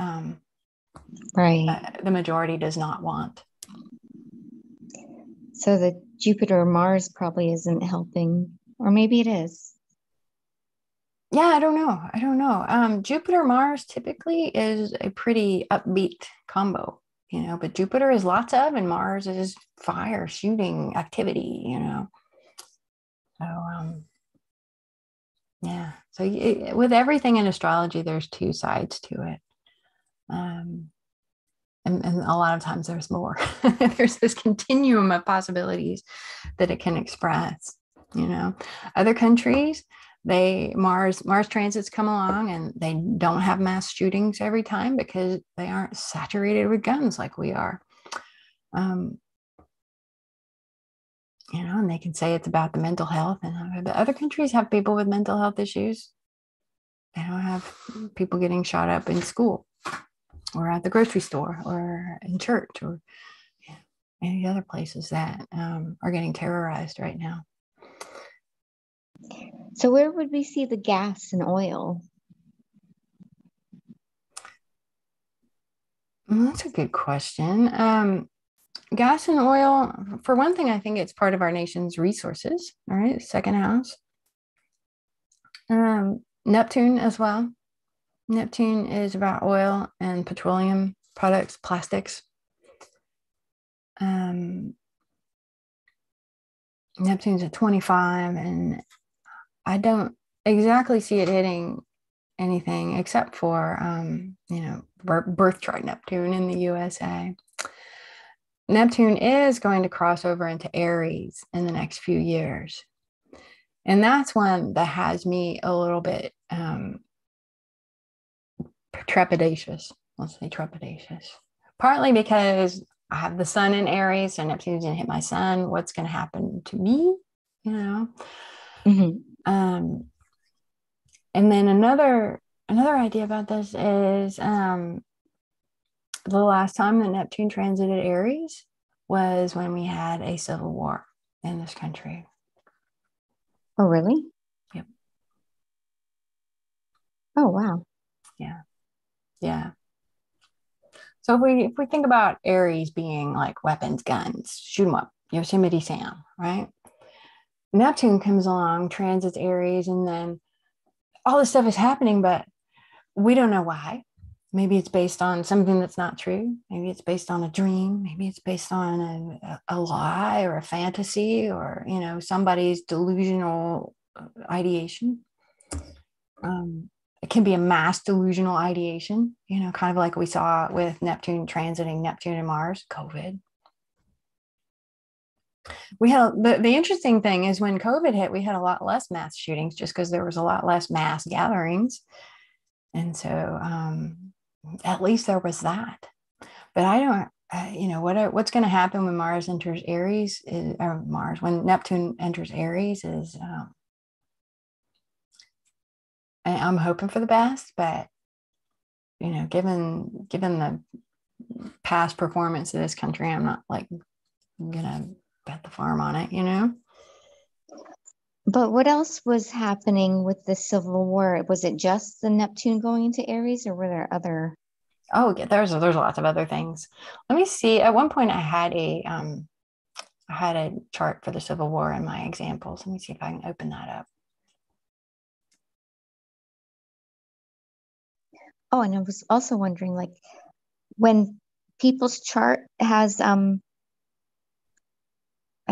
the majority does not want. So the Jupiter Mars probably isn't helping, or maybe it is. Yeah, I don't know. Jupiter Mars typically is a pretty upbeat combo, but Jupiter is lots of, and Mars is fire, shooting activity, So, yeah. So with everything in astrology, there's two sides to it. And a lot of times there's more. There's this continuum of possibilities that it can express. Other countries Mars transits come along and they don't have mass shootings every time because they aren't saturated with guns like we are. And they can say it's about the mental health, and but other countries have people with mental health issues. They don't have people getting shot up in school or at the grocery store or in church or any other places that are getting terrorized right now. So where would we see the gas and oil? That's a good question. Gas and oil, for one thing, I think it's part of our nation's resources. All right, second house. Neptune as well. Neptune is about oil and petroleum products, plastics. Neptune's at 25, and I don't exactly see it hitting anything except for, birth chart Neptune in the USA. Neptune is going to cross over into Aries in the next few years. And that's one that has me a little bit trepidatious. Let's say trepidatious. Partly because I have the sun in Aries, so Neptune's going to hit my sun. What's going to happen to me? And then another idea about this is the last time that Neptune transited Aries was when we had a civil war in this country. Oh, really? Yep. Oh, wow. Yeah. So if we think about Aries being like weapons, guns, shoot 'em up, Yosemite Sam, right? Neptune comes along, transits Aries, and then all this stuff is happening, but we don't know why. Maybe it's based on something that's not true. Maybe it's based on a dream. Maybe it's based on a lie or a fantasy or, somebody's delusional ideation. It can be a mass delusional ideation, kind of like we saw with Neptune transiting Neptune and Mars, COVID. We had the interesting thing is when COVID hit, we had a lot less mass shootings just because there was a lot less mass gatherings. And so at least there was that. But I don't, what's going to happen when Mars enters Aries when Neptune enters Aries is, I'm hoping for the best, but, given the past performance of this country, I'm not like going to bet the farm on it. But what else was happening with the Civil War? Was it just the Neptune going into Aries, or were there other? Oh, yeah, there's lots of other things. Let me see. At one point, I had a chart for the Civil War in my examples. Let me see if I can open that up. Oh, and I was also wondering, like, when people's chart has, I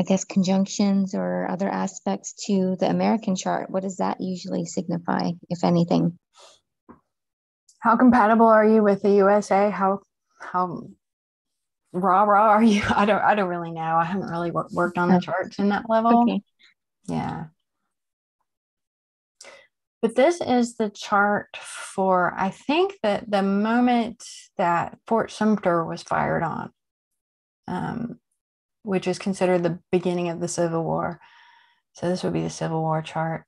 guess, conjunctions or other aspects to the American chart, what does that usually signify, if anything? How compatible are you with the USA? How rah are you? I don't really know. I haven't really worked on the charts in that level. Okay. Yeah. But this is the chart for, I think that the moment that Fort Sumter was fired on, which is considered the beginning of the Civil War. So this would be the Civil War chart.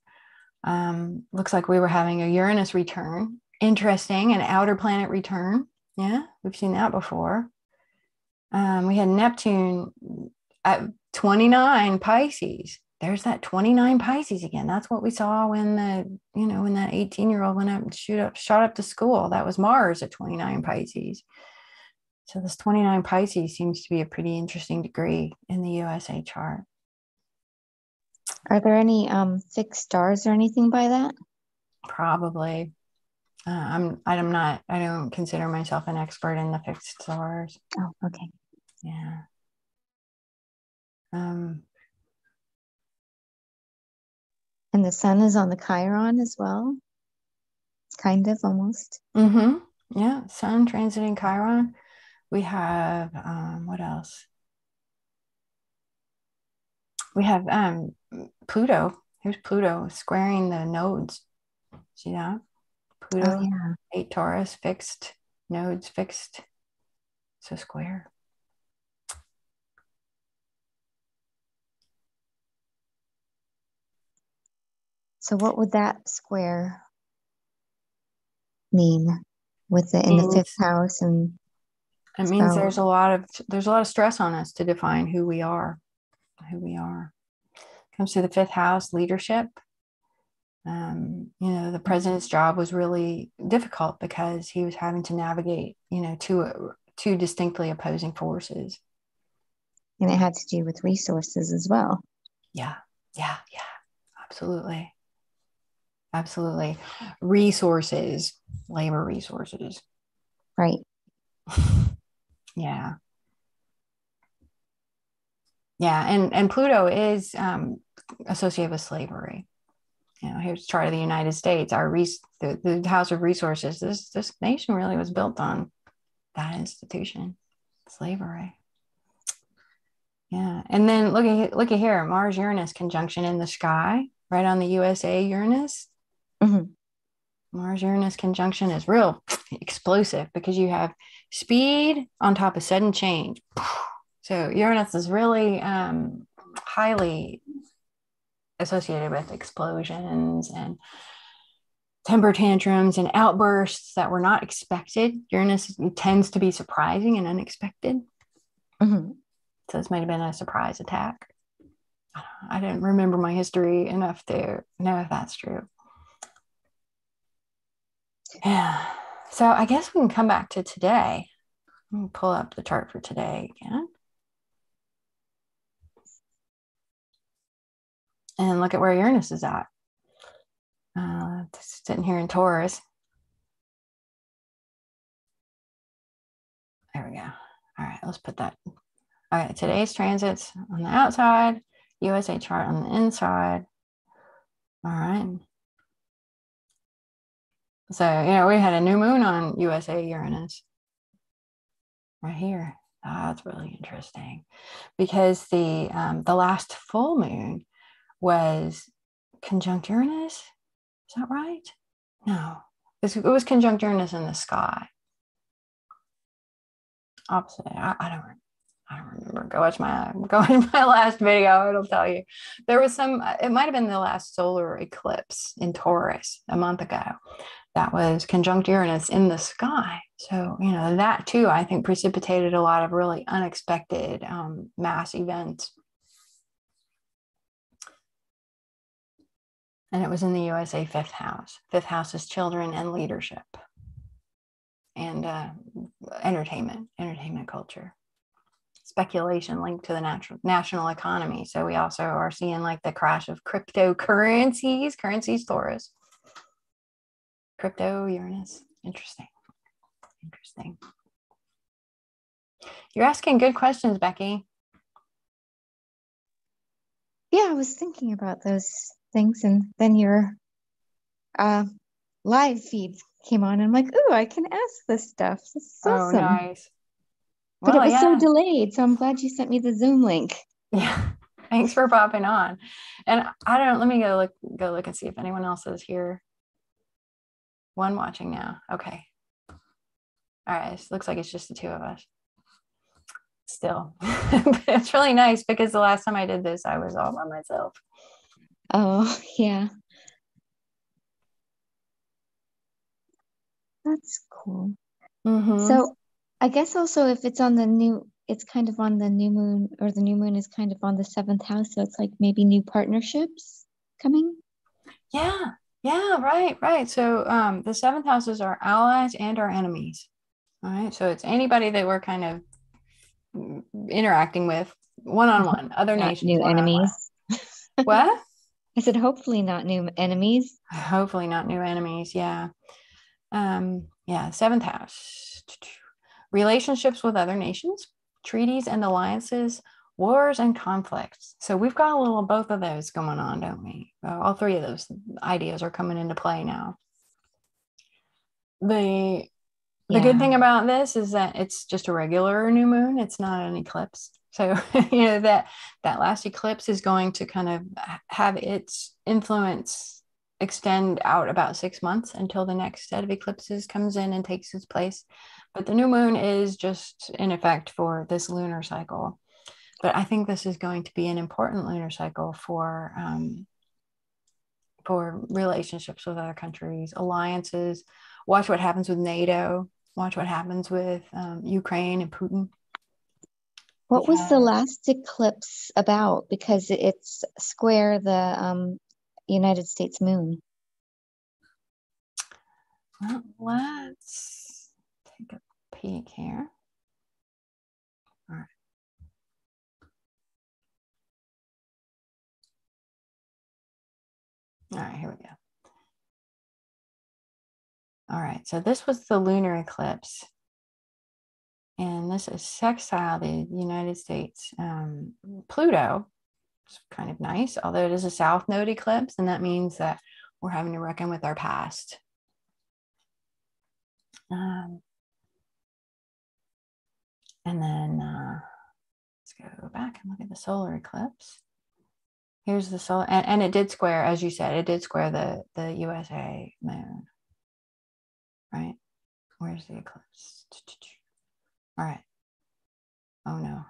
Looks like we were having a Uranus return. Interesting, an outer planet return. Yeah, we've seen that before. We had Neptune at 29 Pisces. There's that 29 Pisces again. That's what we saw when when that 18-year-old went up and shot up to school. That was Mars at 29 Pisces. So this 29 Pisces seems to be a pretty interesting degree in the USA chart. Are there any fixed stars or anything by that? Probably. I don't consider myself an expert in the fixed stars. Oh, okay. Yeah. And the sun is on the Chiron as well. Kind of, almost. Yeah, sun transiting Chiron. We have what else? We have Pluto Here's Pluto squaring the nodes. See that? Pluto, Oh, yeah. 8 Taurus, fixed, nodes fixed. So square. So what would that square mean with the in the fifth house? And it means there's a lot of stress on us to define who we are. Comes to the fifth house, leadership. The president's job was really difficult because he was having to navigate, two distinctly opposing forces. And it had to do with resources as well. Yeah. Absolutely. Resources, labor resources. Right. Yeah. And Pluto is associated with slavery. Here's a chart of the United States. The House of Resources. This nation really was built on that institution, slavery. Yeah, and then look at here, Mars Uranus conjunction in the sky, right on the USA Uranus. Mm-hmm. Mars Uranus conjunction is real explosive because you have speed on top of sudden change. So Uranus is really highly associated with explosions and temper tantrums and outbursts that were not expected. Uranus tends to be surprising and unexpected. Mm-hmm. So this might have been a surprise attack. I didn't remember my history enough to know if that's true. Yeah. So I guess we can come back to today. Let me pull up the chart for today again. And look at where Uranus is at. Sitting here in Taurus. There we go. All right, let's put that. Okay, today's transits on the outside, USA chart on the inside. All right. So, we had a new moon on USA Uranus right here. That's really interesting because the last full moon was conjunct Uranus. Is that right? No, it was conjunct Uranus in the sky. Opposite. I don't remember. Go watch my last video. It'll tell you. There was it might have been the last solar eclipse in Taurus a month ago. That was conjunct Uranus in the sky. So, that too, I think precipitated a lot of really unexpected mass events. And it was in the USA fifth house. Fifth house is children and leadership and entertainment culture. Speculation linked to the national economy. So we also are seeing like the crash of cryptocurrencies, Taurus. Crypto Uranus. Interesting. You're asking good questions, Becky. Yeah, I was thinking about those things, and then your live feed came on, and I'm like, "Ooh, I can ask this stuff. This is awesome." Oh, nice. But it was so delayed, so I'm glad you sent me the Zoom link. Yeah, thanks for popping on. And let me go look and see if anyone else is here. One watching now. Okay. All right. It looks like it's just the two of us. Still, it's really nice because the last time I did this, I was all by myself. Oh, yeah. That's cool. Mm-hmm. So I guess also if it's on it's kind of on the new moon, or the new moon is kind of on the seventh house. So it's like maybe new partnerships coming. Yeah. Right. So the seventh house is our allies and our enemies. All right. So it's anybody that we're kind of interacting with one-on-one, other nations. New enemies. What? I said, hopefully not new enemies. Hopefully not new enemies. Yeah. Seventh house. Relationships with other nations, treaties and alliances, wars and conflicts. So we've got a little of both of those going on, don't we? All three of those ideas are coming into play now. The good thing about this is that it's just a regular new moon. It's not an eclipse. So, you know, that last eclipse is going to kind of have its influence extend out about 6 months until the next set of eclipses comes in and takes its place. But the new moon is just in effect for this lunar cycle. But I think this is going to be an important lunar cycle for relationships with other countries, alliances. Watch what happens with NATO. Watch what happens with Ukraine and Putin. What was the last eclipse about? Because it's square the United States moon. Well, let's take a peek here. All right. All right, here we go. All right, so this was the lunar eclipse. And this is sextile the United States. Pluto. It's kind of nice, although it is a south node eclipse, and that means that we're having to reckon with our past. And then let's go back and look at the solar eclipse. Here's the solar, and it did square, as you said, it did square the USA moon, right? Where's the eclipse? All right. Oh no.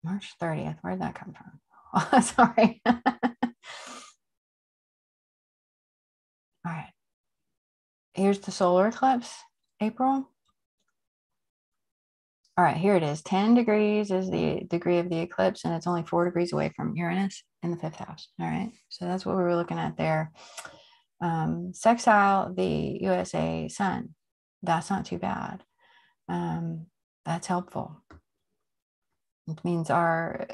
March 30th. Where'd that come from? Oh, sorry. All right. Here's the solar eclipse, April. All right, here it is. 10 degrees is the degree of the eclipse, and it's only 4 degrees away from Uranus in the 5th house. All right, so that's what we were looking at there. Sextile the USA sun. That's not too bad. That's helpful. It means our,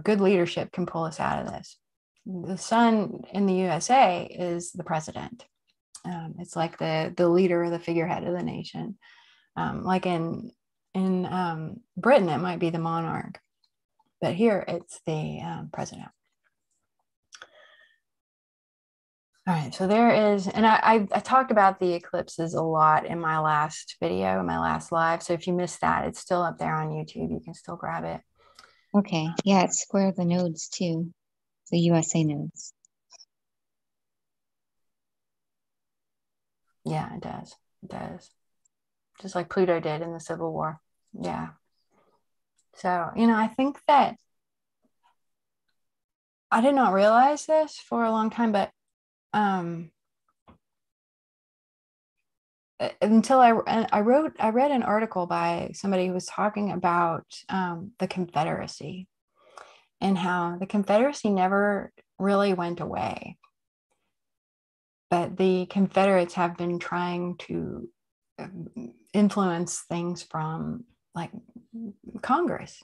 good leadership can pull us out of this. The sun in the USA is the president. It's like the leader, the figurehead of the nation. Like in Britain, it might be the monarch, but here it's the president. All right, so there is, and I talked about the eclipses a lot in my last video, in my last live. So if you missed that, it's still up there on YouTube. You can still grab it. Okay, yeah, it's square the nodes too, the USA nodes. Yeah, it does. It does. Just like Pluto did in the Civil War. Yeah. So, I think that I did not realize this for a long time, but until I read an article by somebody who was talking about the Confederacy and how the Confederacy never really went away. But the Confederates have been trying to influence things from like Congress,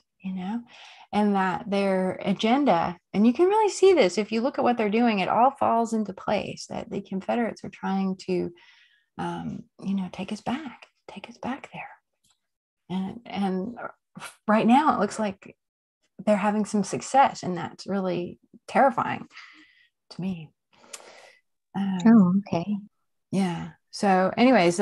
and that their agenda, and you can really see this if you look at what they're doing, it all falls into place, that the Confederates are trying to, take us back there. And right now it looks like they're having some success, and that's really terrifying to me. Okay. Yeah. So anyways,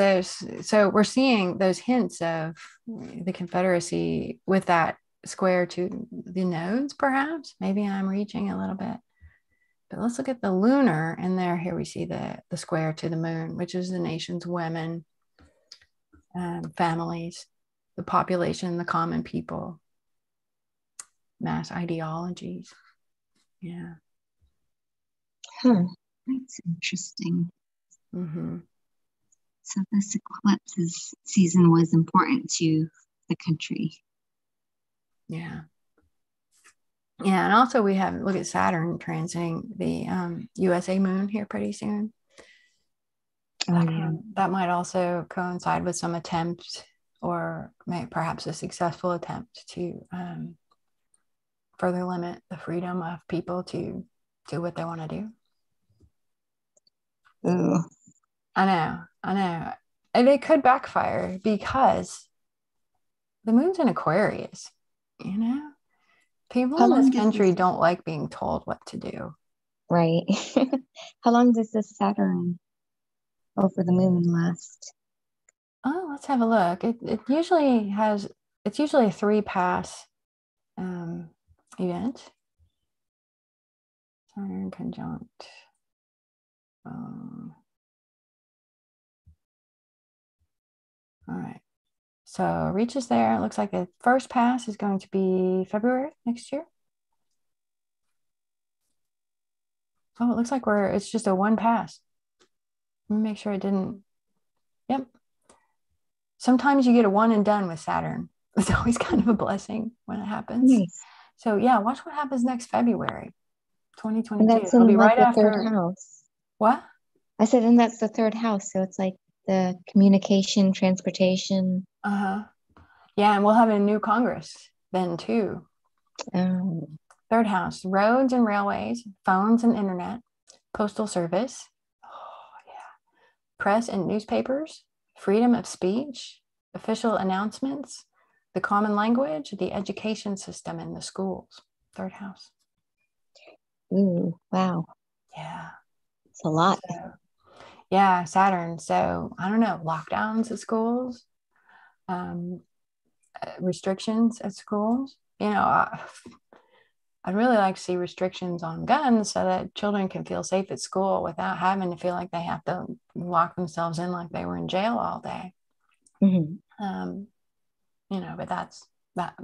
so we're seeing those hints of the Confederacy with that square to the nodes, perhaps. Maybe I'm reaching a little bit. But let's look at the lunar, and here we see the square to the moon, which is the nation's women, families, the population, the common people, mass ideologies. Yeah. That's interesting. Mm-hmm. So this eclipse season was important to the country. Yeah. Yeah, and also we have, look at Saturn transiting the USA moon here pretty soon. That might also coincide with some attempt, or perhaps a successful attempt, to further limit the freedom of people to do what they want to do. Ooh. I know. And it could backfire because the moon's in Aquarius, People in this country don't like being told what to do. Right. How long does this Saturn over the moon last? Oh, let's have a look. It usually has it's usually a 3-pass event. Saturn conjunct. All right. So it reaches there. It looks like the first pass is going to be February next year. Oh, it looks like it's just a 1 pass. Let me make sure it didn't. Yep. Sometimes you get a 1 and done with Saturn. It's always kind of a blessing when it happens. Nice. So yeah, watch what happens next February, 2022. And that's It'll in be like right the after. third house. What? I said, and that's the third house. So it's like the communication, transportation. Yeah, and we'll have a new Congress then too. Third house, roads and railways, phones and internet, postal service. Oh yeah. Press and newspapers, freedom of speech, official announcements, the common language, the education system in the schools. Third house. Ooh, wow. Yeah. It's a lot. So, yeah, Saturn. So I don't know, lockdowns at schools, restrictions at schools. You know, I'd really like to see restrictions on guns so that children can feel safe at school without having to feel like they have to lock themselves in like they were in jail all day. Mm-hmm. You know, but that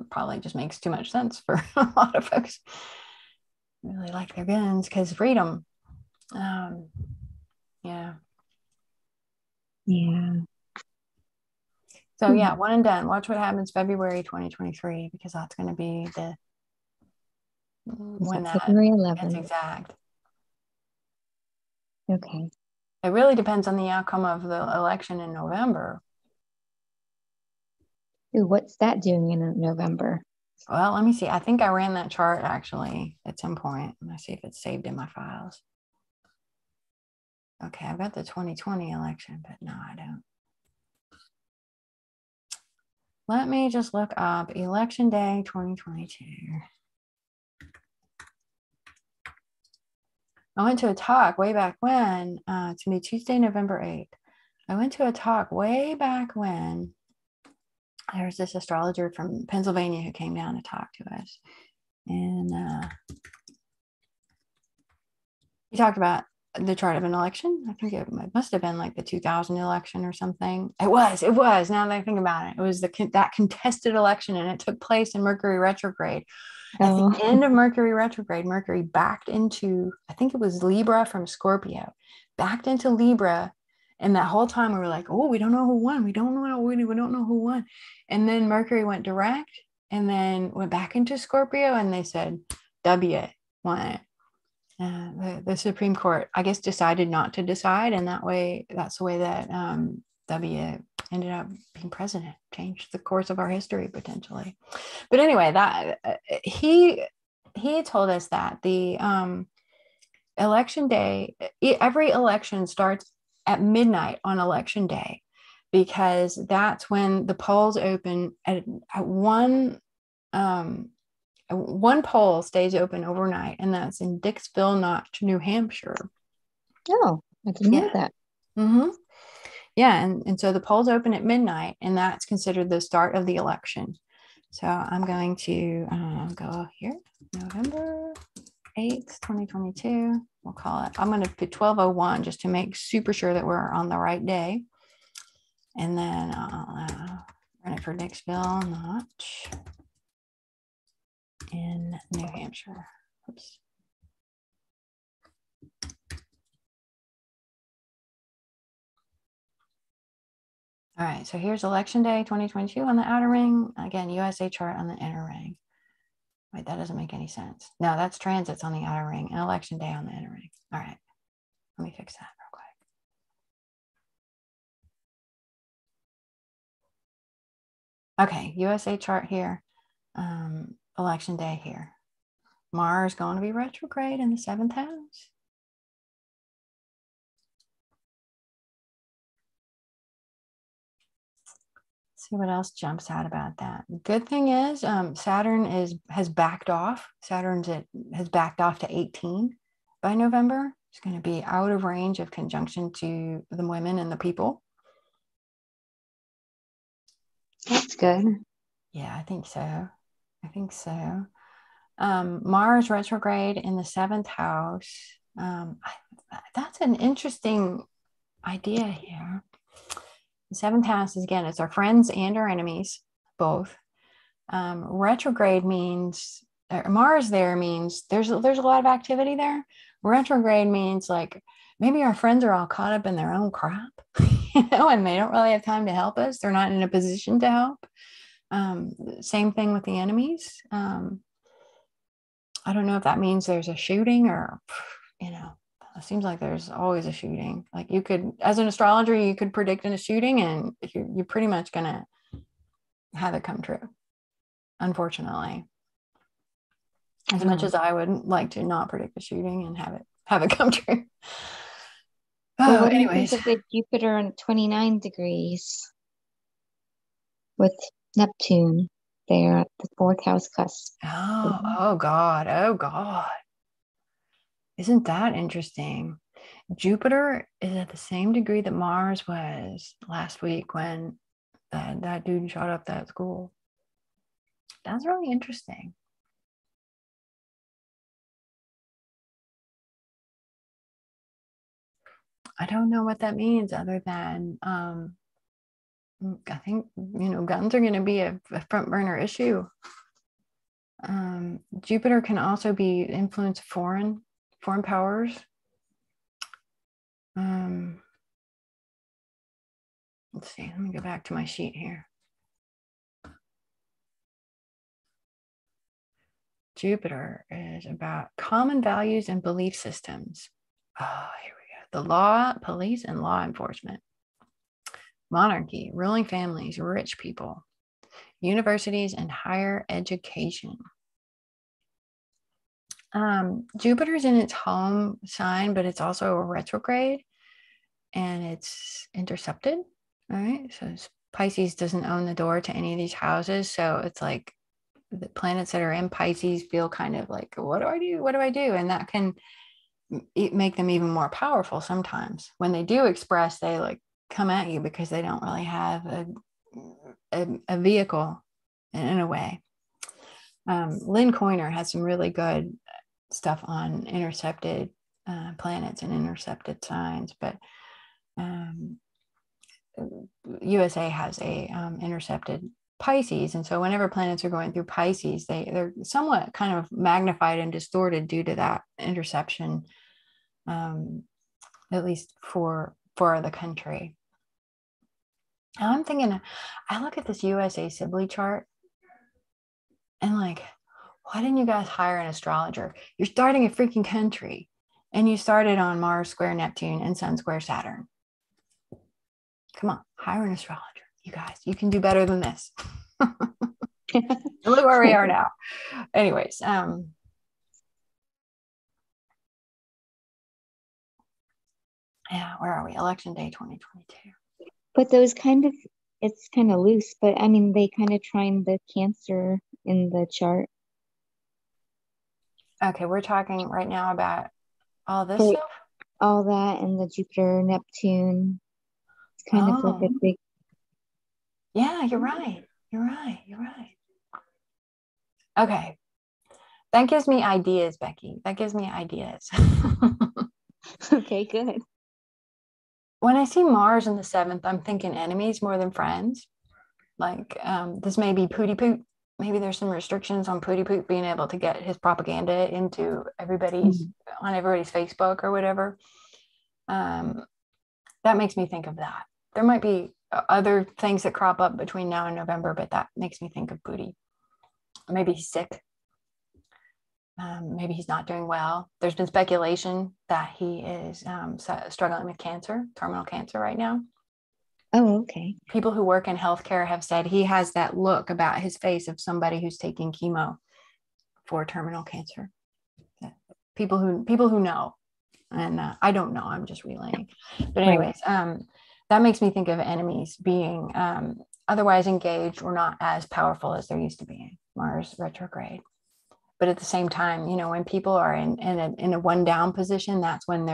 probably just makes too much sense for a lot of folks. Really like their guns because freedom. Yeah. Yeah. So yeah, 1 and done. Watch what happens February 2023 because that's going to be when that February 11th. That's exact. Okay. It really depends on the outcome of the election in November. Ooh, what's that doing in November? Well, let me see. I think I ran that chart actually at some point. Let me see if it's saved in my files. Okay, I've got the 2020 election, but no, I don't. Let me just look up election day 2022. I went to a talk way back when. It's going to be Tuesday, November 8th. I went to a talk way back when. There's this astrologer from Pennsylvania who came down to talk to us. And he talked about the chart of an election. I think it must have been like the 2000 election or something. It was. Now that I think about it, it was that contested election, and it took place in Mercury retrograde. At the end of Mercury retrograde, Mercury backed into, I think it was Libra from Scorpio, backed into Libra. And that whole time we were like, oh, we don't know who won. We don't know who won. And then Mercury went direct and then went back into Scorpio, and they said W won it. The Supreme Court, I guess, decided not to decide, and that's the way that W ended up being president, changed the course of our history potentially. But anyway, that he told us that the election day, every election starts at midnight on election day, because that's when the polls open at one. One poll stays open overnight, and that's in Dixville Notch, New Hampshire. Oh, I didn't know that. Mm-hmm. Yeah, and so the polls open at midnight, and that's considered the start of the election. So I'm going to go here, November 8th, 2022. We'll call it, I'm going to put 1201 just to make super sure that we're on the right day. And then I'll run it for Dixville Notch in New Hampshire. Oops. All right, so here's election day 2022 on the outer ring. Again, USA chart on the inner ring. Wait, that doesn't make any sense. No, that's transits on the outer ring and election day on the inner ring. All right, let me fix that real quick. Okay, USA chart here, election day here. Mars going to be retrograde in the 7th house. See what else jumps out about that. Good thing is Saturn has backed off. Has backed off to 18 by November. It's going to be out of range of conjunction to the women and the people. That's good. Yeah, I think so. I think so. Mars retrograde in the seventh house. That's an interesting idea here. The seventh house is, again, it's our friends and our enemies, both. Retrograde means Mars there means there's a lot of activity there. Retrograde means like maybe our friends are all caught up in their own crap, and they don't really have time to help us. They're not in a position to help. Same thing with the enemies. I don't know if that means there's a shooting or, it seems like there's always a shooting. Like you could, as an astrologer, you could predict in a shooting and you're pretty much going to have it come true, unfortunately. As much as I would like to not predict a shooting and have it come true. Well, what do you think of the Jupiter on 29 degrees with Neptune there at the fourth house cusp? Oh God. Isn't that interesting? Jupiter is at the same degree that Mars was last week when that dude shot up that school. That's really interesting. I don't know what that means other than I think, guns are going to be a front burner issue. Jupiter can also be influence foreign powers. Let's see, let me go back to my sheet here. Jupiter is about common values and belief systems. Oh, here we go. The law, police, and law enforcement. Monarchy, ruling families, rich people, universities, and higher education. Jupiter's in its home sign, but it's also a retrograde and it's intercepted. All right. So Pisces doesn't own the door to any of these houses. So it's like the planets that are in Pisces feel kind of like, what do I do? What do I do? And that can make them even more powerful sometimes. When they do express, they like come at you because they don't really have a vehicle in a way. Lynn Coiner has some really good stuff on intercepted planets and intercepted signs, but USA has a intercepted Pisces, and so whenever planets are going through Pisces, they're somewhat kind of magnified and distorted due to that interception, at least for the country. Now I'm thinking, I look at this USA Sibley chart and like, why didn't you guys hire an astrologer? You're starting a freaking country and you started on Mars square Neptune and Sun square Saturn. Come on, hire an astrologer. You guys, you can do better than this. Look where we are now. Anyways, yeah, where are we? Election day 2022. But those it's kind of loose, but I mean, they kind of trine the Cancer in the chart. Okay, we're talking right now about all this stuff? All that and the Jupiter, Neptune. It's kind of like a big. Yeah, you're right. Okay. That gives me ideas, Becky. That gives me ideas. Okay, good. When I see Mars in the seventh, I'm thinking enemies more than friends. Like this may be Pooty Poot. Maybe there's some restrictions on Pooty Poot being able to get his propaganda into on everybody's Facebook or whatever. That makes me think of that. There might be other things that crop up between now and November, but that makes me think of Pooty. Maybe he's sick. Maybe he's not doing well. There's been speculation that he is struggling with cancer, terminal cancer right now. Oh, okay. People who work in healthcare have said he has that look about his face of somebody who's taking chemo for terminal cancer. People who know, and I don't know. I'm just relaying. But anyways, that makes me think of enemies being otherwise engaged or not as powerful as they're used to being. Mars retrograde. But at the same time, when people are in a one down position, that's when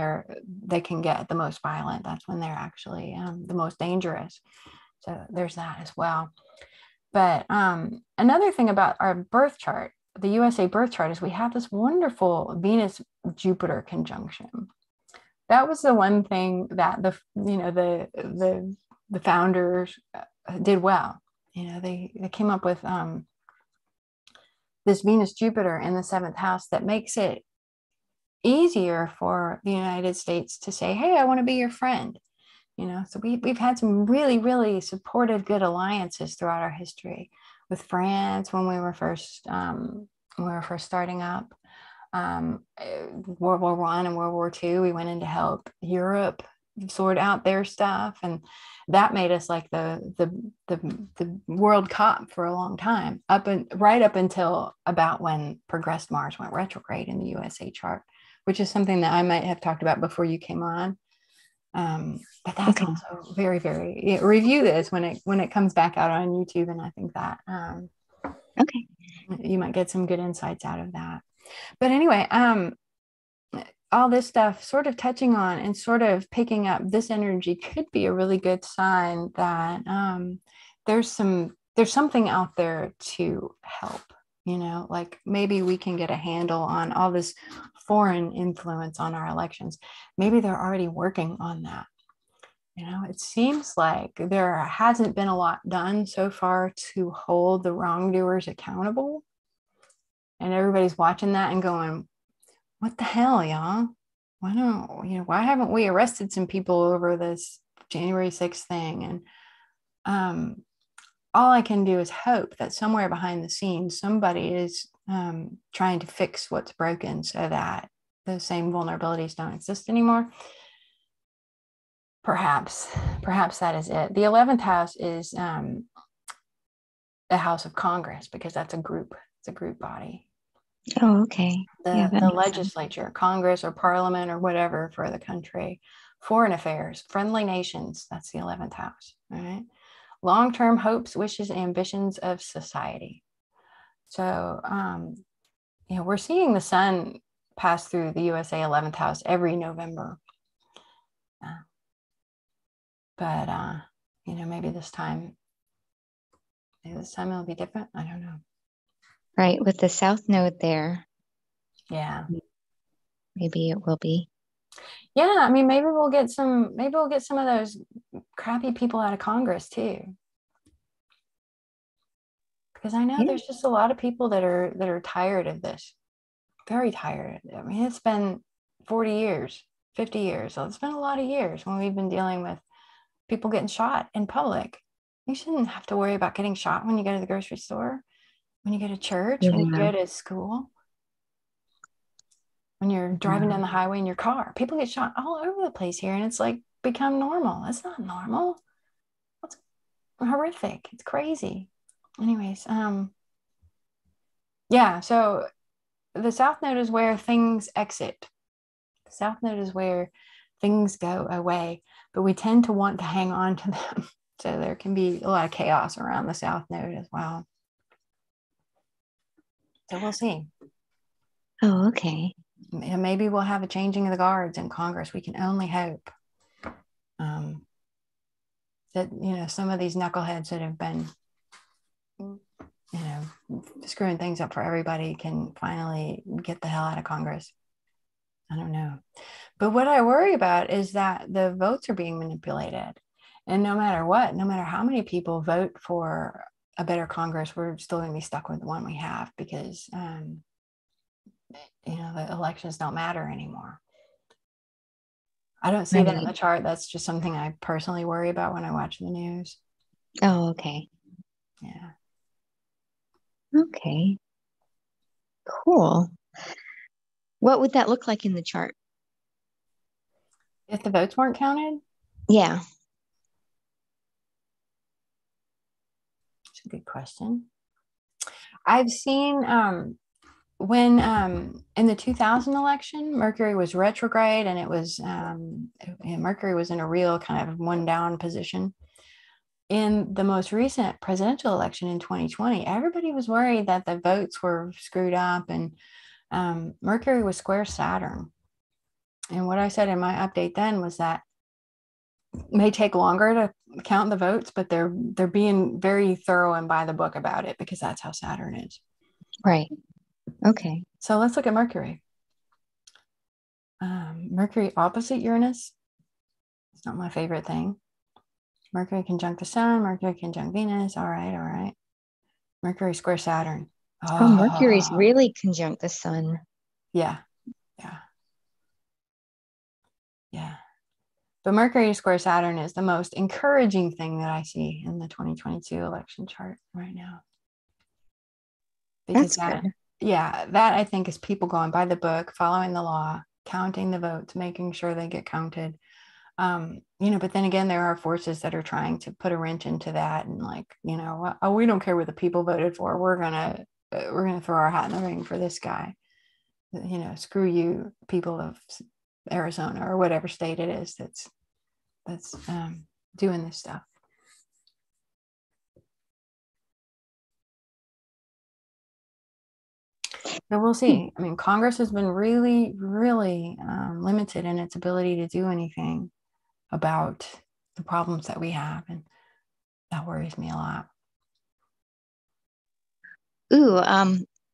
they can get the most violent. That's when they're actually the most dangerous. So there's that as well. But another thing about our birth chart, the USA birth chart, is we have this wonderful Venus Jupiter conjunction. That was the one thing that the founders did well. They came up with this Venus Jupiter in the 7th house that makes it easier for the United States to say, hey, I want to be your friend. So we've had some really, really supportive, good alliances throughout our history with France when we were first starting up. World War I and World War II, we went in to help Europe sort out their stuff, and that made us like the world cop for a long time, right up until about when progressed Mars went retrograde in the USA chart, which is something that I might have talked about before you came on. But that's Okay. also very, very, review this when it comes back out on YouTube, and I think that Okay. you might get some good insights out of that. But anyway, all this stuff sort of touching on and sort of picking up this energy could be a really good sign that there's something out there to help. Like maybe we can get a handle on all this foreign influence on our elections. Maybe they're already working on that. It seems like there hasn't been a lot done so far to hold the wrongdoers accountable. And everybody's watching that and going, what the hell, y'all? Why haven't we arrested some people over this January 6th thing? And all I can do is hope that somewhere behind the scenes, somebody is trying to fix what's broken so that the same vulnerabilities don't exist anymore. Perhaps that is it. The 11th house is the house of Congress, because that's a group. It's a group body. Oh, okay. The legislature, sense. Congress or parliament or whatever for the country. Foreign affairs, friendly nations. That's the 11th house. All right. Long-term hopes, wishes, and ambitions of society. So, we're seeing the sun pass through the USA 11th house every November. But maybe this time it'll be different. I don't know. Right, with the south node there. Yeah. Maybe it will be. Yeah, I mean, maybe we'll get some of those crappy people out of Congress too. Because I know there's just a lot of people that are tired of this. Very tired. I mean, it's been 40 years, 50 years. So it's been a lot of years when we've been dealing with people getting shot in public. You shouldn't have to worry about getting shot when you go to the grocery store, when you go to church, when you go to school, when you're driving down the highway in your car. People get shot all over the place here, and it's like become normal. It's not normal. It's horrific. It's crazy. Anyways, yeah, so the South Node is where things exit. The South Node is where things go away, but we tend to want to hang on to them. So there can be a lot of chaos around the South Node as well. So we'll see. Oh, okay. Maybe we'll have a changing of the guards in Congress. We can only hope that, some of these knuckleheads that have been, screwing things up for everybody can finally get the hell out of Congress. I don't know. But what I worry about is that the votes are being manipulated. And no matter what, no matter how many people vote for a better Congress, we're still going to be stuck with the one we have because, the elections don't matter anymore. I don't see that in the chart. That's just something I personally worry about when I watch the news. Oh, okay. Yeah. Okay. Cool. What would that look like in the chart? If the votes weren't counted? Yeah. That's a good question. I've seen when in the 2000 election, Mercury was retrograde, and it was Mercury was in a real kind of one down position. In the most recent presidential election in 2020, everybody was worried that the votes were screwed up, and Mercury was square Saturn. And what I said in my update then was that may take longer to count the votes, but they're being very thorough and by the book about it because that's how Saturn is. Right. Okay. So let's look at Mercury. Mercury opposite Uranus. It's not my favorite thing. Mercury conjunct the Sun, Mercury conjunct Venus. All right. Mercury square Saturn. Oh, Mercury's really conjunct the Sun. Yeah. But Mercury square Saturn is the most encouraging thing that I see in the 2022 election chart right now. Because That's good. Yeah, that I think is people going by the book, following the law, counting the votes, making sure they get counted. But then again, there are forces that are trying to put a wrench into that, and we don't care what the people voted for. We're gonna throw our hat in the ring for this guy. Screw you, people of Arizona or whatever state it is that's doing this stuff. So we'll see. I mean, Congress has been really, really limited in its ability to do anything about the problems that we have, and that worries me a lot.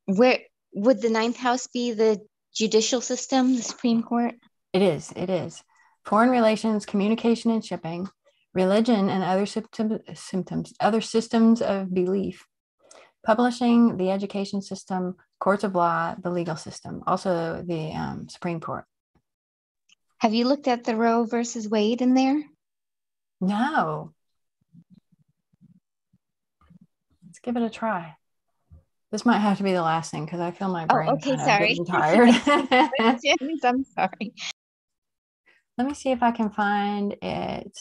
Where would the ninth house be? The judicial system, the Supreme Court? It is. Foreign relations, communication and shipping, religion and other other systems of belief, publishing, the education system, courts of law, the legal system, also the Supreme Court. Have you looked at the Roe versus Wade in there? No. Let's give it a try. This might have to be the last thing because I feel my brain getting tired. I'm sorry. Let me see if I can find it.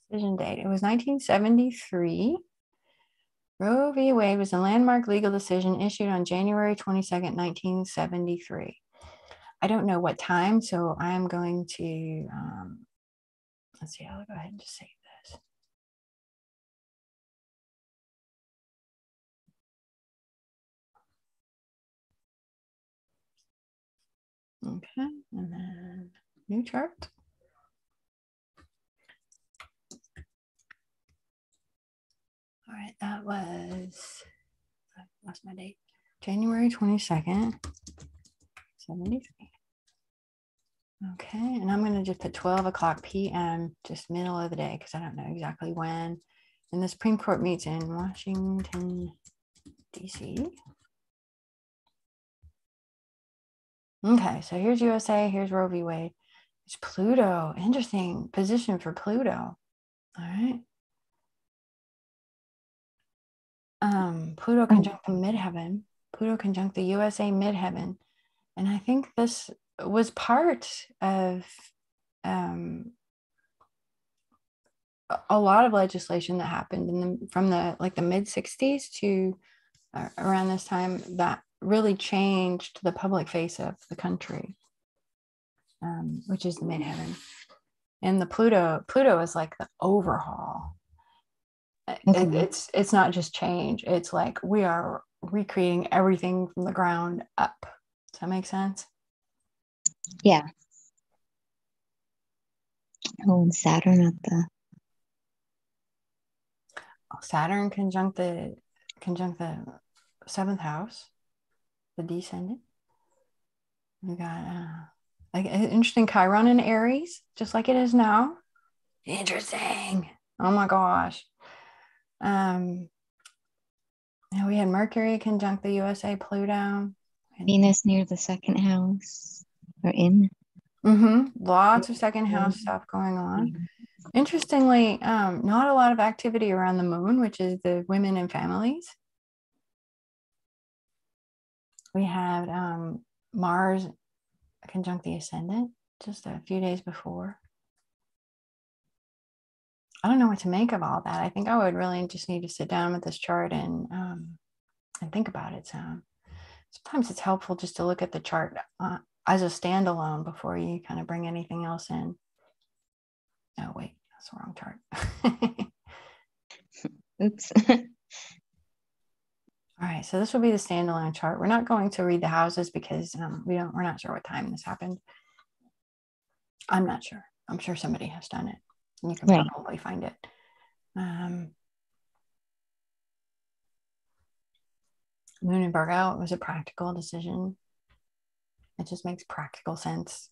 Decision date. It was 1973. Roe v. Wade was a landmark legal decision issued on January 22nd, 1973. I don't know what time, so I'm going to, let's see, I'll go ahead and just save this. Okay, and then new chart. All right, that was, I lost my date, January 22nd, 73. Okay, and I'm going to just put 12 o'clock p.m., just middle of the day, because I don't know exactly when. And the Supreme Court meets in Washington, D.C. Okay, so here's USA, here's Roe v. Wade. It's Pluto, interesting position for Pluto. All right. Pluto conjunct the midheaven, Pluto conjunct the USA midheaven. And I think this was part of a lot of legislation that happened from the mid 60s to around this time that really changed the public face of the country, which is the midheaven. And the Pluto is like the overhaul. Okay. It's not just change. It's like we are recreating everything from the ground up. Does that make sense? Yeah. Oh, and Saturn at the Saturn conjunct the seventh house, the descendant. We got like an interesting Chiron in Aries, just like it is now. Interesting. Oh my gosh. Now we had Mercury conjunct the USA Pluto. Venus near the second house or in. Lots of second house stuff going on. Interestingly, not a lot of activity around the moon, which is the women and families. We had Mars conjunct the ascendant just a few days before. I don't know what to make of all that. I think I would really just need to sit down with this chart and think about it. So sometimes it's helpful just to look at the chart as a standalone before you kind of bring anything else in. Oh, wait, that's the wrong chart. Oops. All right, so this will be the standalone chart. We're not going to read the houses because we're not sure what time this happened. I'm not sure. I'm sure somebody has done it. And you can Right. probably find it. Moon in Virgo, it was a practical decision. It just makes practical sense.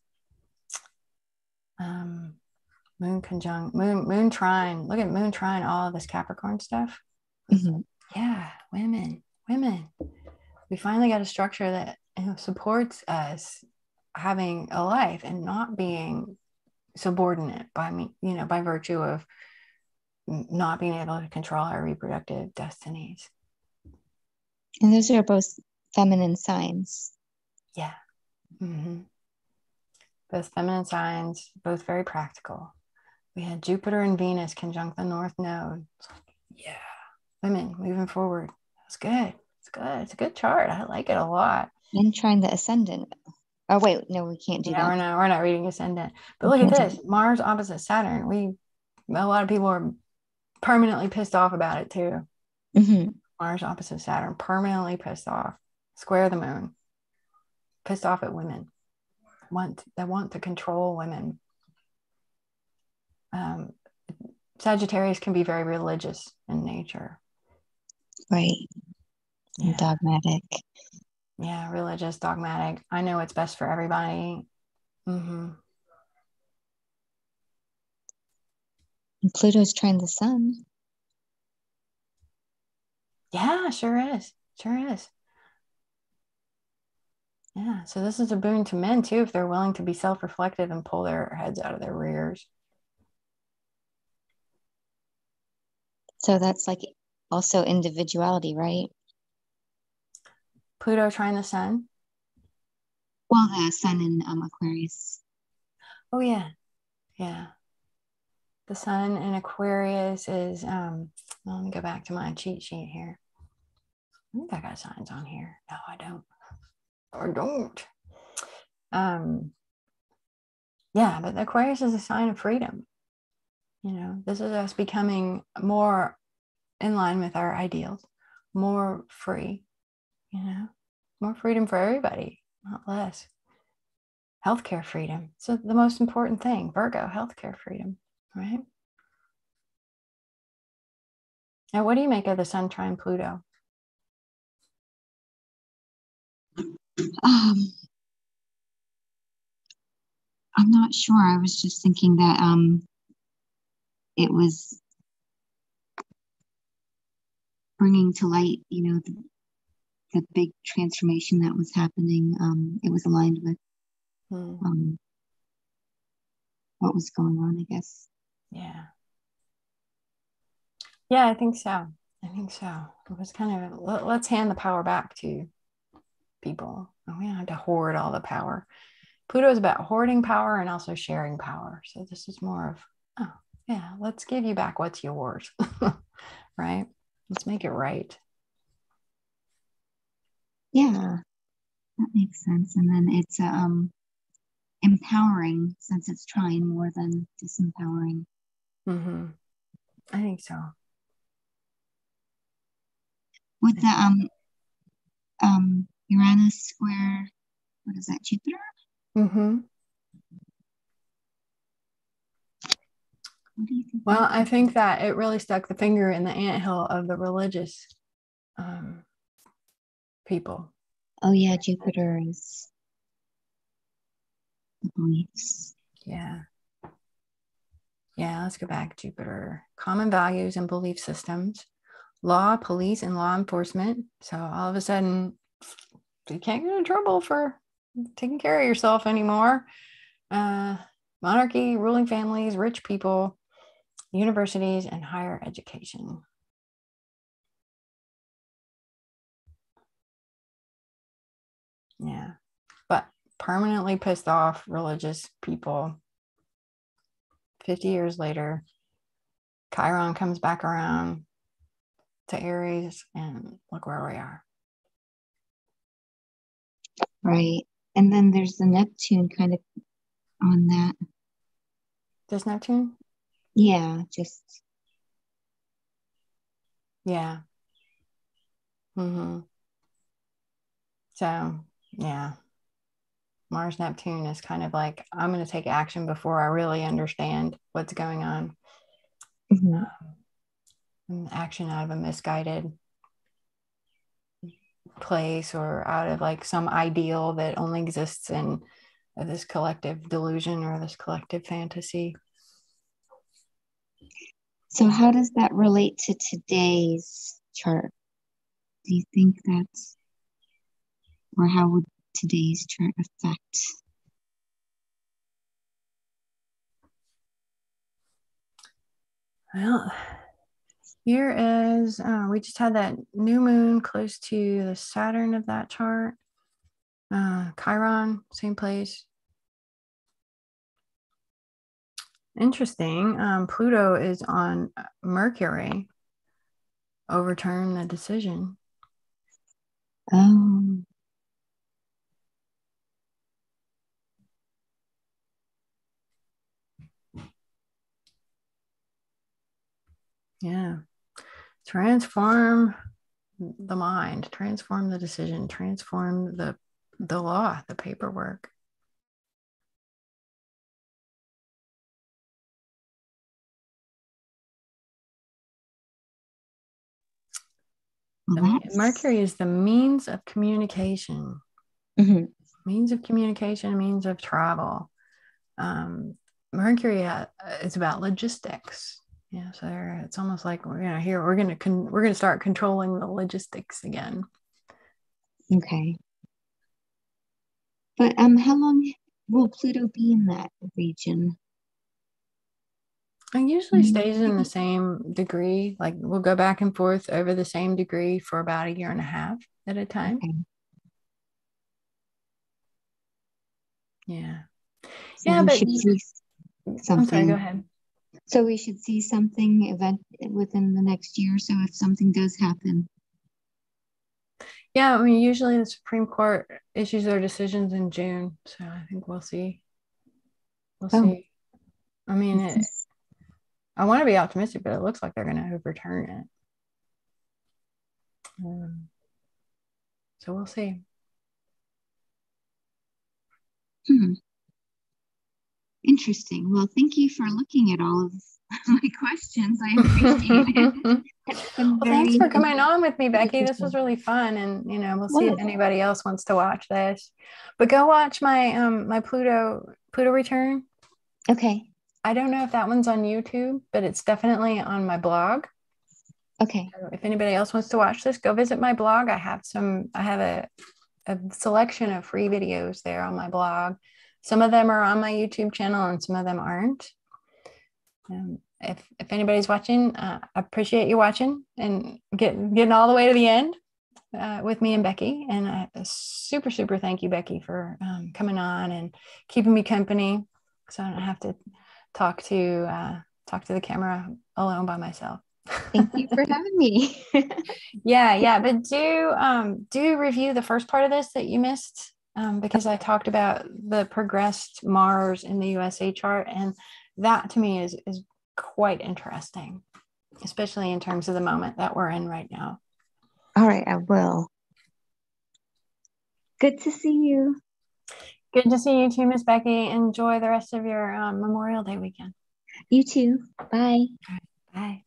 Moon conjunct, moon trine. Look at moon trine, all of this Capricorn stuff. Mm-hmm. Yeah, women. We finally got a structure that supports us having a life and not being subordinate by by virtue of not being able to control our reproductive destinies. And those are both feminine signs. Yeah. Mm-hmm. Both feminine signs, both very practical. We had Jupiter and Venus conjunct the North Node. Yeah, women moving forward. That's good. It's good. It's a good chart. I like it a lot. And trying the ascendant. Oh wait, no, we can't do that. We're not reading ascendant. But look at this. Mars opposite Saturn. A lot of people are permanently pissed off about it too. Mm-hmm. Mars opposite Saturn, permanently pissed off. Square the moon. Pissed off at women. They want to control women. Sagittarius can be very religious in nature. Right. Yeah. Dogmatic. Yeah, religious, dogmatic. I know what's best for everybody. Mm-hmm. And Pluto's trying the sun. Yeah, sure is. Sure is. Yeah, so this is a boon to men too, if they're willing to be self-reflective and pull their heads out of their rears. So that's like also individuality, right? Pluto trying the sun. Well, the sun in Aquarius. Oh yeah, yeah. The sun in Aquarius is. Let me go back to my cheat sheet here. I think I got signs on here. No, I don't. Or don't. Yeah, but the Aquarius is a sign of freedom. This is us becoming more in line with our ideals, more free, more freedom for everybody, not less. Healthcare freedom. So the most important thing, Virgo, healthcare freedom, right? Now, what do you make of the Sun trine Pluto? I'm not sure. I was just thinking that it was bringing to light, the big transformation that was happening. It was aligned with what was going on, I guess. Yeah. Yeah, I think so. It was kind of, let's hand the power back to people. We don't have to hoard all the power. Pluto is about hoarding power and also sharing power. So this is more of, oh, yeah, let's give you back what's yours, right? Let's make it right. Yeah, that makes sense. And then it's empowering, since it's trying more than disempowering. Mm-hmm. I think so. With the Uranus square, what is that, Jupiter? Mm-hmm. What do you think? Well, I think that it really stuck the finger in the anthill of the religious people. Oh yeah, Jupiter is the beliefs. Yeah. Yeah, let's go back. Jupiter. Common values and belief systems. Law, police, and law enforcement. So all of a sudden, you can't get in trouble for taking care of yourself anymore. Monarchy, ruling families, rich people, universities, and higher education. Yeah, but permanently pissed off religious people. 50 years later, Chiron comes back around to Aries, and look where we are. Right. And then there's the Neptune kind of on that. Does Neptune? Yeah, just. Yeah. Mm-hmm. So, yeah. Mars Neptune is kind of like, I'm going to take action before I really understand what's going on. Mhm. Action out of a misguided place, or out of like some ideal that only exists in this collective delusion or this collective fantasy. So how does that relate to today's chart? Do you think that's, or how would today's chart affect? Well, here is, we just had that new moon close to the Saturn of that chart. Chiron, same place. Interesting. Pluto is on Mercury. Overturn the decision. Oh, Yeah. Transform the mind, transform the decision, transform the law, the paperwork. well, Mercury is the means of communication. Mhm. Means of communication, means of travel. Mercury is about logistics. Yeah, so it's almost like we're gonna start controlling the logistics again. Okay. But how long will Pluto be in that region? It usually stays in the same degree. Like we'll go back and forth over the same degree for about 1.5 years at a time. Okay. Yeah. So Yeah, we but should see I'm sorry, go something. ahead. So we should see something event within the next year. So if something does happen. Yeah, I mean, usually the Supreme Court issues their decisions in June. So I think we'll see. We'll Oh, see. I mean, I want to be optimistic, but it looks like they're going to overturn it. So we'll see. Interesting. Well, thank you for looking at all of my questions. I appreciate it. It's been Well, thanks very for coming on with me, Becky. This was interesting. really fun, and we'll see if Well, anybody else wants to watch this. But go watch my Pluto return. okay. I don't know if that one's on YouTube, but it's definitely on my blog. Okay. So if anybody else wants to watch this, go visit my blog. I have a selection of free videos there on my blog. Some of them are on my YouTube channel and some of them aren't. If anybody's watching, I appreciate you watching and getting all the way to the end with me and Becky. And a super, super thank you, Becky, for coming on and keeping me company, so I don't have to talk to the camera alone by myself. Thank you for having me. Yeah, but do review the first part of this that you missed, because I talked about the progressed Mars in the USA chart, and that to me is quite interesting, especially in terms of the moment that we're in right now. All right, I will. Good to see you. Good to see you too, Miss Becky. Enjoy the rest of your Memorial Day weekend. You too. Bye. Bye.